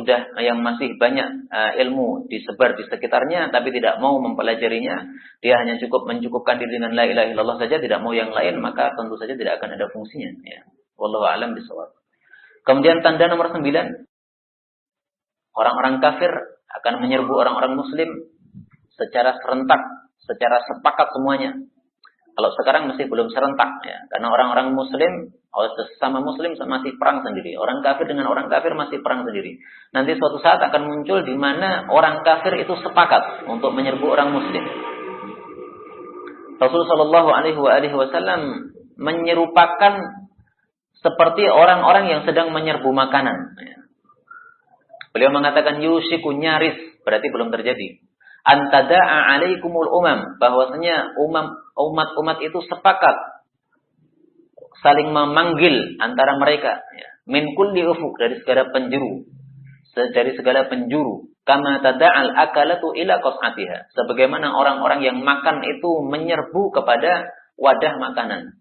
masih banyak ilmu disebar di sekitarnya, tapi tidak mau mempelajarinya, dia hanya mencukupkan diri dengan la ilaha illallah saja, tidak mau yang lain, maka tentu saja tidak akan ada fungsinya. Ya. Wallahu a'lam bishawab. Kemudian tanda nomor 9, orang-orang kafir akan menyerbu orang-orang Muslim secara serentak, secara sepakat semuanya. Kalau sekarang masih belum serentak, ya, karena orang-orang Muslim, sesama Muslim masih perang sendiri. Orang kafir dengan orang kafir masih perang sendiri. Nanti suatu saat akan muncul di mana orang kafir itu sepakat untuk menyerbu orang Muslim. Rasulullah Shallallahu Alaihi Wasallam menyerupakan seperti orang-orang yang sedang menyerbu makanan. Beliau mengatakan yushiku, nyaris, berarti belum terjadi. Antada'a alaikumul umam, bahwasanya umat-umat itu sepakat saling memanggil antara mereka, ya. Min kulli ufuq, dari segala penjuru, kama tada'al akalatu ila qas'atiha, sebagaimana orang-orang yang makan itu menyerbu kepada wadah makanan.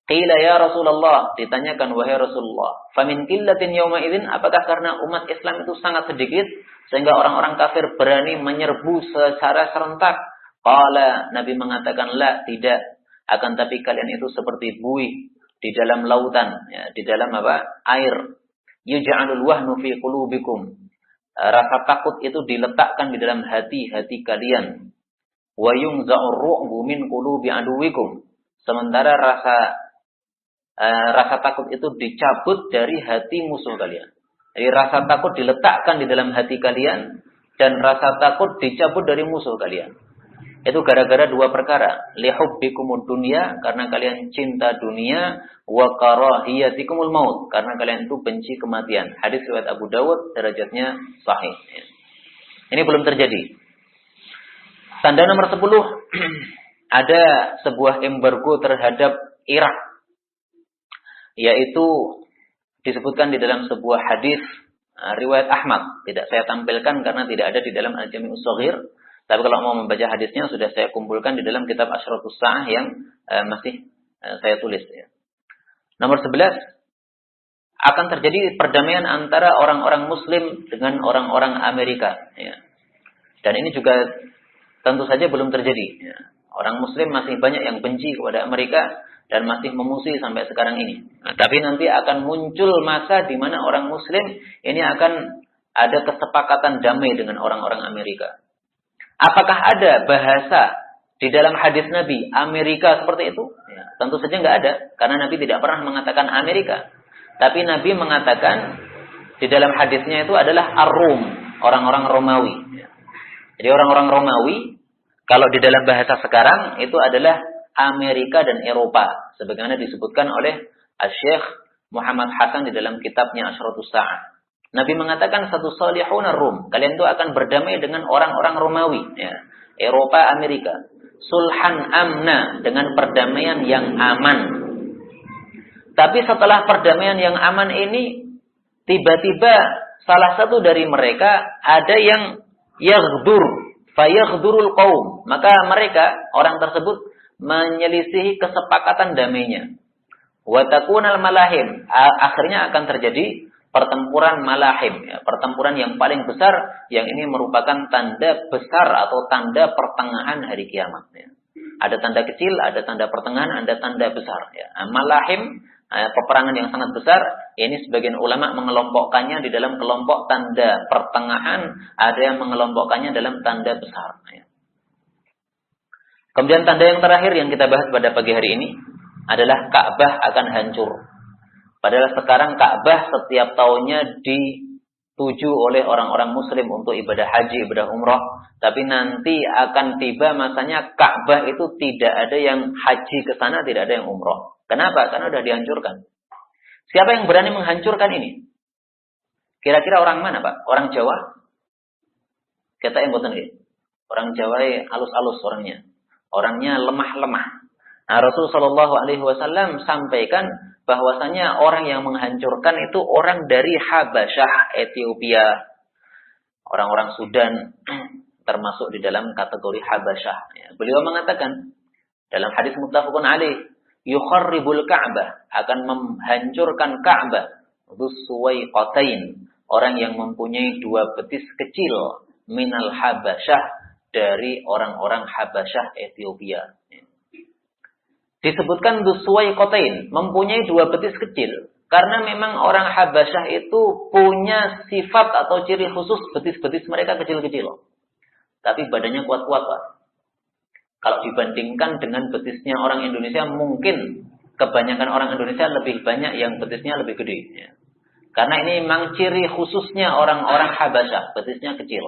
Qila ya Rasulullah, ditanyakan wahai Rasulullah, famin qillatin yauma idzin, apakah karena umat Islam itu sangat sedikit sehingga orang-orang kafir berani menyerbu secara serentak? Qala, Nabi mengatakan la, tidak, akan tapi kalian itu seperti buih di dalam lautan, ya, di dalam air. Yuj'alul wahnu fi qulubikum, rasa takut itu diletakkan di dalam hati-hati kalian. Wa yunza'ur ru'bu min qulubi aduwikum, sementara rasa takut itu dicabut dari hati musuh kalian. Jadi rasa takut diletakkan di dalam hati kalian dan rasa takut dicabut dari musuh kalian. Itu gara-gara dua perkara. Lihubbikumud dunya, karena kalian cinta dunia, wa karahiyatikumul maut, karena kalian itu benci kematian. Hadis riwayat Abu Dawud, derajatnya sahih. Ini belum terjadi. Tanda nomor 10, ada sebuah embargo terhadap Irak, yaitu disebutkan di dalam sebuah hadis riwayat Ahmad. Tidak saya tampilkan karena tidak ada di dalam Al-Jami'us Shaghir. Tapi kalau mau membaca hadisnya sudah saya kumpulkan di dalam kitab Asyratus Sa'ah yang masih saya tulis. Ya. Nomor 11, akan terjadi perdamaian antara orang-orang Muslim dengan orang-orang Amerika. Ya. Dan ini juga tentu saja belum terjadi. Ya. Orang Muslim masih banyak yang benci kepada Amerika dan masih memusuhi sampai sekarang ini. Nah, tapi nanti akan muncul masa di mana orang Muslim ini akan ada kesepakatan damai dengan orang-orang Amerika. Apakah ada bahasa di dalam hadis Nabi Amerika seperti itu? Ya, tentu saja nggak ada, karena Nabi tidak pernah mengatakan Amerika. Tapi Nabi mengatakan di dalam hadisnya itu adalah Ar-Rum, orang-orang Romawi. Ya. Jadi orang-orang Romawi, kalau di dalam bahasa sekarang itu adalah Amerika dan Eropa, sebagaimana disebutkan oleh Syekh Muhammad Hasan di dalam kitabnya Asyratus Sa'ah. Nabi mengatakan satu salihun Rum, kalian itu akan berdamai dengan orang-orang Romawi, ya. Eropa, Amerika. Sulhan amna, dengan perdamaian yang aman. Tapi setelah perdamaian yang aman ini, tiba-tiba salah satu dari mereka ada yang yaghdur, fayaghdurul qaum. Maka mereka, orang tersebut, menyelisihi kesepakatan damainya. Wa takunal malahim, akhirnya akan terjadi pertempuran malahim, ya, pertempuran yang paling besar, yang ini merupakan tanda besar atau tanda pertengahan hari kiamat. Ya. Ada tanda kecil, ada tanda pertengahan, ada tanda besar. Ya. Malahim, peperangan yang sangat besar, ini sebagian ulama mengelompokkannya di dalam kelompok tanda pertengahan, ada yang mengelompokkannya dalam tanda besar. Ya. Kemudian tanda yang terakhir yang kita bahas pada pagi hari ini adalah Ka'bah akan hancur. Padahal sekarang Ka'bah setiap tahunnya dituju oleh orang-orang Muslim untuk ibadah haji, ibadah umrah. Tapi nanti akan tiba masanya Ka'bah itu tidak ada yang haji ke sana, tidak ada yang umrah. Kenapa? Karena sudah dihancurkan. Siapa yang berani menghancurkan ini? Kira-kira orang mana, Pak? Orang Jawa? Kita yang boten nggih. Orang Jawa halus-halus orangnya. Orangnya lemah-lemah. Nah, Rasulullah Shallallahu Alaihi Wasallam sampaikan bahwasanya orang yang menghancurkan itu orang dari Habasyah, Ethiopia, orang-orang Sudan termasuk di dalam kategori Habasyah. Ya, beliau mengatakan Dalam hadis muttafaqun alaih, yukharribul Ka'bah, akan menghancurkan Ka'bah, dzussuwaiqatain, orang yang mempunyai dua betis kecil, minal Habasyah, dari orang-orang Habasyah Ethiopia. Disebutkan dzussuwaiqatain, mempunyai dua betis kecil, karena memang orang Habasyah itu punya sifat atau ciri khusus betis-betis mereka kecil-kecil. Tapi badannya kuat-kuat, Pak. Kalau dibandingkan dengan betisnya orang Indonesia, mungkin kebanyakan orang Indonesia lebih banyak yang betisnya lebih gede. Ya. Karena ini memang ciri khususnya orang-orang Habasyah, betisnya kecil.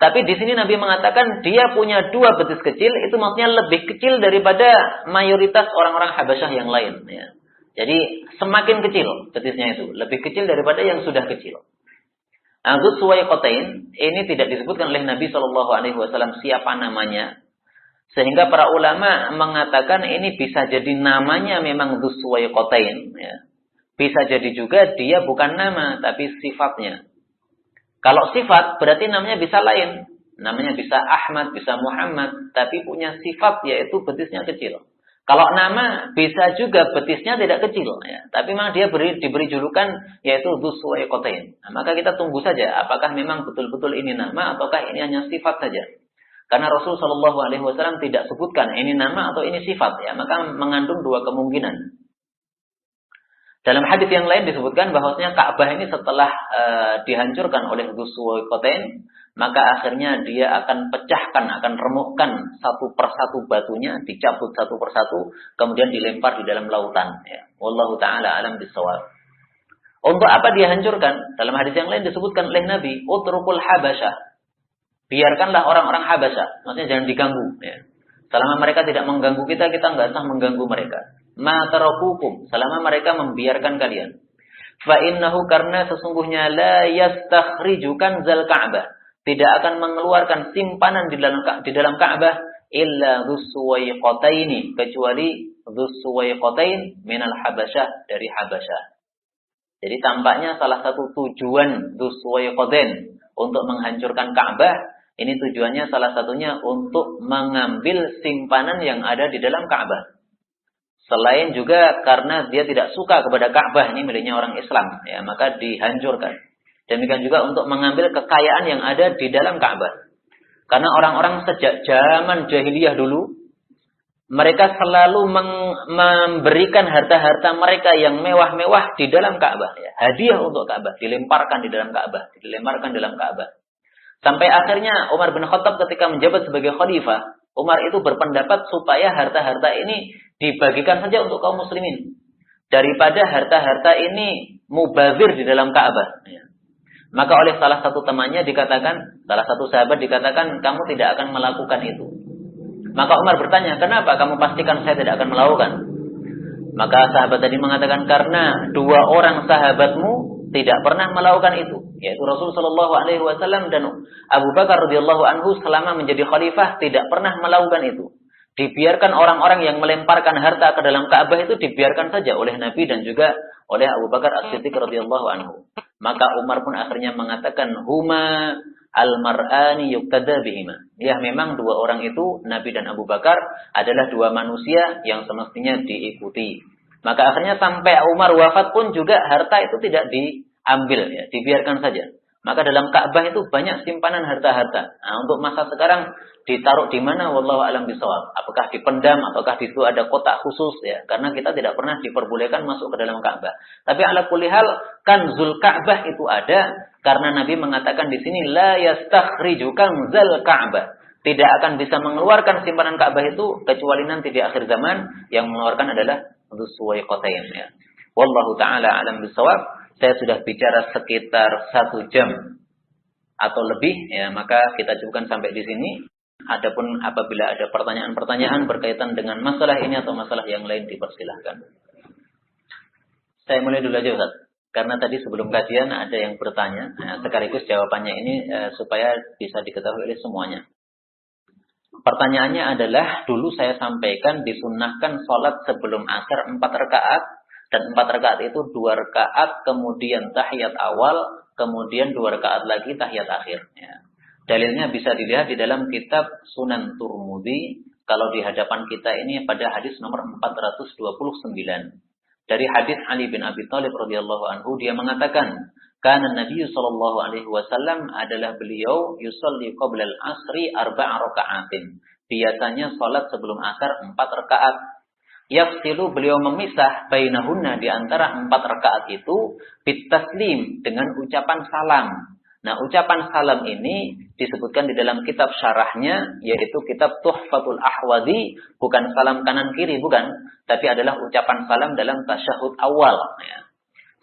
Tapi di sini Nabi mengatakan dia punya dua betis kecil, itu maksudnya lebih kecil daripada mayoritas orang-orang Habasyah yang lain. Ya. Jadi semakin kecil betisnya itu, lebih kecil daripada yang sudah kecil. Dzussuwaiqatain ini tidak disebutkan oleh Nabi SAW siapa namanya. Sehingga para ulama mengatakan ini bisa jadi namanya memang dzussuwaiqatain. Ya. Bisa jadi juga dia bukan nama, tapi sifatnya. Kalau sifat berarti namanya bisa lain. Namanya bisa Ahmad, bisa Muhammad. Tapi punya sifat yaitu betisnya kecil. Kalau nama bisa juga betisnya tidak kecil. Ya. Tapi memang dia diberi julukan yaitu dzussuwaiqatain. Nah, maka kita tunggu saja apakah memang betul-betul ini nama ataukah ini hanya sifat saja. Karena Rasul Shallallahu Alaihi Wasallam tidak sebutkan ini nama atau ini sifat, ya, maka mengandung dua kemungkinan. Dalam hadis yang lain disebutkan bahwasanya Ka'bah ini setelah dihancurkan oleh dzussuwaiqatain, maka akhirnya dia akan pecahkan, akan remukkan satu persatu batunya, dicabut satu persatu, kemudian dilempar di dalam lautan. Ya. Wallahu taala alam bissawab. Untuk apa dia hancurkan? Dalam hadis yang lain disebutkan oleh Nabi, utrukul Habasyah. Biarkanlah orang-orang Habasyah, maksudnya jangan diganggu. Ya. Selama mereka tidak mengganggu kita, kita nggak usah mengganggu mereka. Ma tarakukum, selama mereka membiarkan kalian. Fa innahu, karena sesungguhnya la yastakhrijukan zal Ka'bah, tidak akan mengeluarkan simpanan di dalam Ka'bah illa dzussuwaiqataini, kecuali dzussuwaiqatain minal Habasyah, dari Habasyah. Jadi tampaknya salah satu tujuan dzussuwaiqatain untuk menghancurkan Ka'bah, ini tujuannya salah satunya untuk mengambil simpanan yang ada di dalam Ka'bah. Selain juga karena dia tidak suka kepada Ka'bah, ini miliknya orang Islam, ya, maka dihancurkan. Demikian juga untuk mengambil kekayaan yang ada di dalam Ka'bah. Karena orang-orang sejak zaman jahiliyah dulu, mereka selalu memberikan harta-harta mereka yang mewah-mewah di dalam Ka'bah. Ya. Hadiah untuk Ka'bah, dilemparkan di dalam Ka'bah, dilemparkan di dalam Ka'bah. Sampai akhirnya Umar bin Khattab ketika menjabat sebagai khalifah, Umar itu berpendapat supaya harta-harta ini dibagikan saja untuk kaum muslimin. Daripada harta-harta ini mubazir di dalam Ka'bah. Ya. Maka oleh salah satu temannya dikatakan, salah satu sahabat dikatakan, kamu tidak akan melakukan itu. Maka Umar bertanya, kenapa kamu pastikan saya tidak akan melakukan? Maka sahabat tadi mengatakan, karena dua orang sahabatmu tidak pernah melakukan itu, yaitu Rasul Shallallahu Alaihi Wasallam dan Abu Bakar radhiyallahu anhu selama menjadi khalifah tidak pernah melakukan itu. Dibiarkan orang-orang yang melemparkan harta ke dalam Ka'bah itu dibiarkan saja oleh Nabi dan juga oleh Abu Bakar As-Siddiq radhiyallahu anhu. Maka Umar pun akhirnya mengatakan, huma al-mar'ani yuqtada bihima. Ya, memang dua orang itu, Nabi dan Abu Bakar, adalah dua manusia yang semestinya diikuti. Maka akhirnya sampai Umar wafat pun juga harta itu tidak diambil, ya, dibiarkan saja. Maka dalam Ka'bah itu banyak simpanan harta-harta. Nah, untuk masa sekarang ditaruh di mana? Wallahu a'lam bishawab. Apakah dipendam? Apakah di situ ada kotak khusus? Ya, karena kita tidak pernah diperbolehkan masuk ke dalam Ka'bah. Tapi ala kulli hal, kanzul Ka'bah itu ada karena Nabi mengatakan di sini la yastakhrijukan kanzal Ka'bah. Tidak akan bisa mengeluarkan simpanan Ka'bah itu kecuali nanti di akhir zaman yang mengeluarkan adalah dzussuwaiqatain, ya. Wallahu taala alam bisawab. Saya sudah bicara sekitar 1 jam atau lebih, ya, maka kita cukupkan sampai di sini. Adapun apabila ada pertanyaan-pertanyaan berkaitan dengan masalah ini atau masalah yang lain, dipersilahkan. Saya mulai dulu aja, Ustaz. Karena tadi sebelum kajian ada yang bertanya, sekaligus jawabannya ini supaya bisa diketahui oleh semuanya. Pertanyaannya adalah, dulu saya sampaikan disunnahkan sholat sebelum asar 4 rakaat, dan 4 rakaat itu 2 rakaat, kemudian tahiyat awal, kemudian 2 rakaat lagi tahiyat akhir. Ya. Dalilnya bisa dilihat di dalam kitab Sunan Turmudi, kalau di hadapan kita ini pada hadis nomor 429. Dari hadis Ali bin Abi Thalib radhiyallahu anhu, dia mengatakan, "Kana Nabi sallallahu alaihi wasallam adalah beliau yusalli qabla al-asri 4 raka'atin." Biasanya salat sebelum asar 4 rakaat. Yafsilu, beliau memisah bainahunna, di antara 4 rakaat itu bitaslim, dengan ucapan salam. Nah, ucapan salam ini disebutkan di dalam kitab syarahnya, yaitu kitab Tuhfatul Ahwazi, bukan salam kanan kiri, bukan, tapi adalah ucapan salam dalam tasyahud awal. Ya.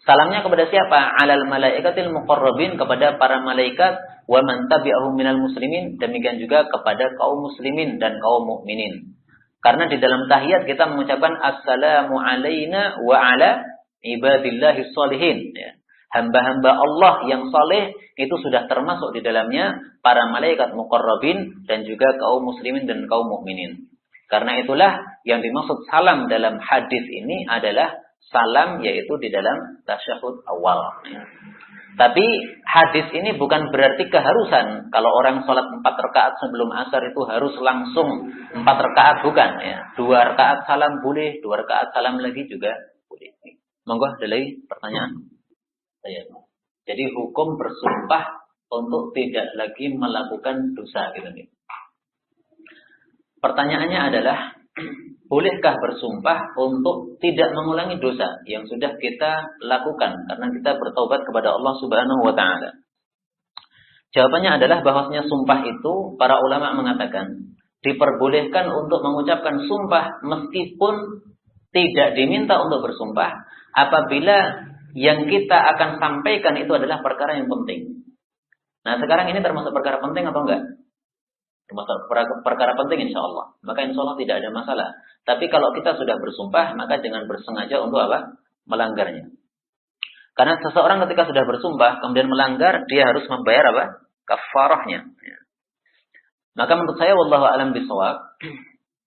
Salamnya kepada siapa? Alal malaikatil muqarrabin, kepada para malaikat, wa man tabi'ahum minal muslimin, demikian juga kepada kaum muslimin dan kaum mukminin. Karena di dalam tahiyat kita mengucapkan assalamu alaina wa ala ibadillahi sholihin. Ya. Hamba-hamba Allah yang saleh itu sudah termasuk di dalamnya para malaikat muqarrabin dan juga kaum muslimin dan kaum mukminin. Karena itulah yang dimaksud salam dalam hadis ini adalah salam, yaitu di dalam tasyahud awal. Ya. Tapi hadis ini bukan berarti keharusan kalau orang sholat 4 rakaat sebelum asar itu harus langsung 4 rakaat, bukan. Ya. 2 rakaat salam boleh, 2 rakaat salam lagi juga boleh. Monggo, ada lagi pertanyaan? Jadi hukum bersumpah untuk tidak lagi melakukan dosa, gitu nih. Pertanyaannya adalah, bolehkah bersumpah untuk tidak mengulangi dosa yang sudah kita lakukan karena kita bertaubat kepada Allah Subhanahu wa taala? Jawabannya adalah bahwasanya sumpah itu para ulama mengatakan diperbolehkan untuk mengucapkan sumpah meskipun tidak diminta untuk bersumpah apabila yang kita akan sampaikan itu adalah perkara yang penting. Nah, sekarang ini termasuk perkara penting atau enggak? Termasuk perkara penting insya Allah. Maka insya Allah tidak ada masalah. Tapi kalau kita sudah bersumpah, maka jangan bersengaja untuk apa? Melanggarnya. Karena seseorang ketika sudah bersumpah, kemudian melanggar, dia harus membayar apa? Kafarahnya. Ya. Maka menurut saya, wallahu a'lam bishawab,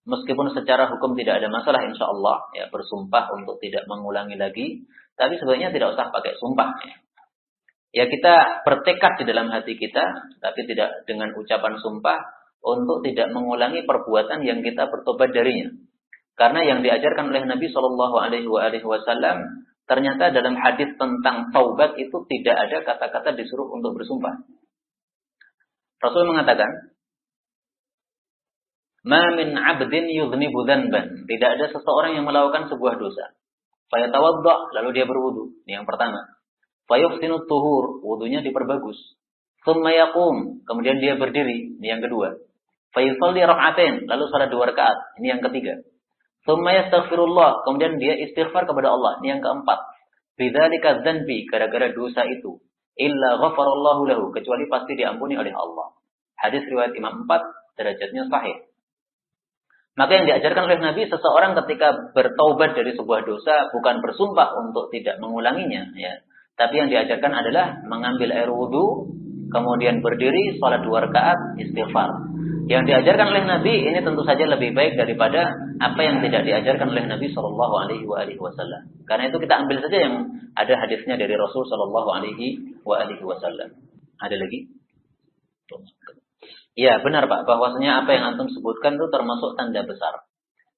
meskipun secara hukum tidak ada masalah insya Allah, ya, bersumpah untuk tidak mengulangi lagi, tapi sebenarnya tidak usah pakai sumpah. Ya, kita bertekad di dalam hati kita, tapi tidak dengan ucapan sumpah, untuk tidak mengulangi perbuatan yang kita bertobat darinya. Karena yang diajarkan oleh Nabi Shallallahu Alaihi Wasallam, ternyata dalam hadis tentang taubat itu tidak ada kata-kata disuruh untuk bersumpah. Rasul mengatakan, "Ma min 'abdin yudhnibu dzanban." Tidak ada seseorang yang melakukan sebuah dosa. Fayatawadda, lalu dia berwudu. Ini yang pertama. Fayuhsinu tuhur, wudunya diperbagus. Tsumma yaqum, kemudian dia berdiri. Ini yang kedua. Fayusalli rak'atain, lalu salat 2 rakaat. Ini yang ketiga. Tsumma yastaghfirullah, kemudian dia istighfar kepada Allah. Ini yang keempat. Bidzalika dzanbi, gara-gara dosa itu. Illa ghafarallahu lahu, kecuali pasti diampuni oleh Allah. Hadis riwayat Imam 4, derajatnya sahih. Maka yang diajarkan oleh Nabi, seseorang ketika bertaubat dari sebuah dosa bukan bersumpah untuk tidak mengulanginya, ya. Tapi yang diajarkan adalah mengambil air wudu, kemudian berdiri, salat 2 rakaat, istighfar. Yang diajarkan oleh Nabi ini tentu saja lebih baik daripada apa yang tidak diajarkan oleh Nabi Shallallahu Alaihi Wasallam. Karena itu kita ambil saja yang ada hadisnya dari Rasul Shallallahu Alaihi Wasallam. Ada lagi? Ya, benar Pak, bahwasanya apa yang antum sebutkan itu termasuk tanda besar.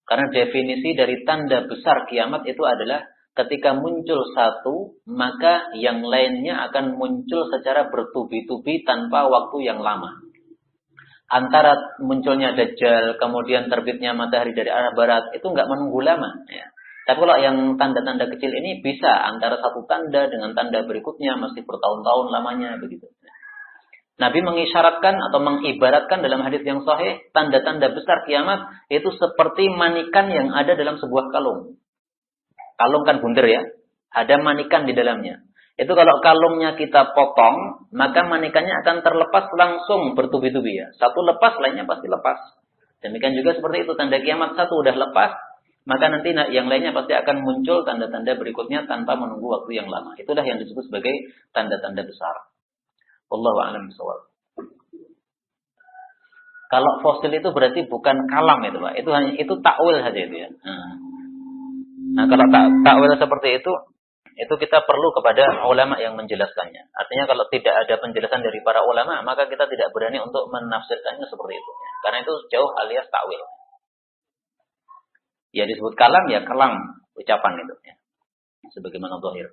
Karena definisi dari tanda besar kiamat itu adalah ketika muncul satu, maka yang lainnya akan muncul secara bertubi-tubi tanpa waktu yang lama. Antara munculnya Dajjal, kemudian terbitnya matahari dari arah barat, itu nggak menunggu lama. Ya. Tapi kalau yang tanda-tanda kecil ini bisa antara satu tanda dengan tanda berikutnya, mesti bertahun-tahun lamanya, begitu. Nabi mengisyaratkan atau mengibaratkan dalam hadis yang sahih, tanda-tanda besar kiamat itu seperti manikan yang ada dalam sebuah kalung. Kalung kan bunder ya, ada manikan di dalamnya. Itu kalau kalungnya kita potong, maka manikannya akan terlepas langsung bertubi-tubi ya. Satu lepas, lainnya pasti lepas. Demikian juga seperti itu, tanda kiamat satu udah lepas, maka nanti yang lainnya pasti akan muncul tanda-tanda berikutnya tanpa menunggu waktu yang lama. Itulah yang disebut sebagai tanda-tanda besar. Wallahu a'lam bishawab. Kalau fosil itu berarti bukan kalam itu, Pak. Itu takwil saja itu ya. Nah, kalau takwil seperti itu kita perlu kepada ulama yang menjelaskannya. Artinya kalau tidak ada penjelasan dari para ulama, maka kita tidak berani untuk menafsirkannya seperti itu. Karena itu jauh alias takwil. Ya disebut kalam ya kalam ucapan itu ya. Sebagaimana zahir.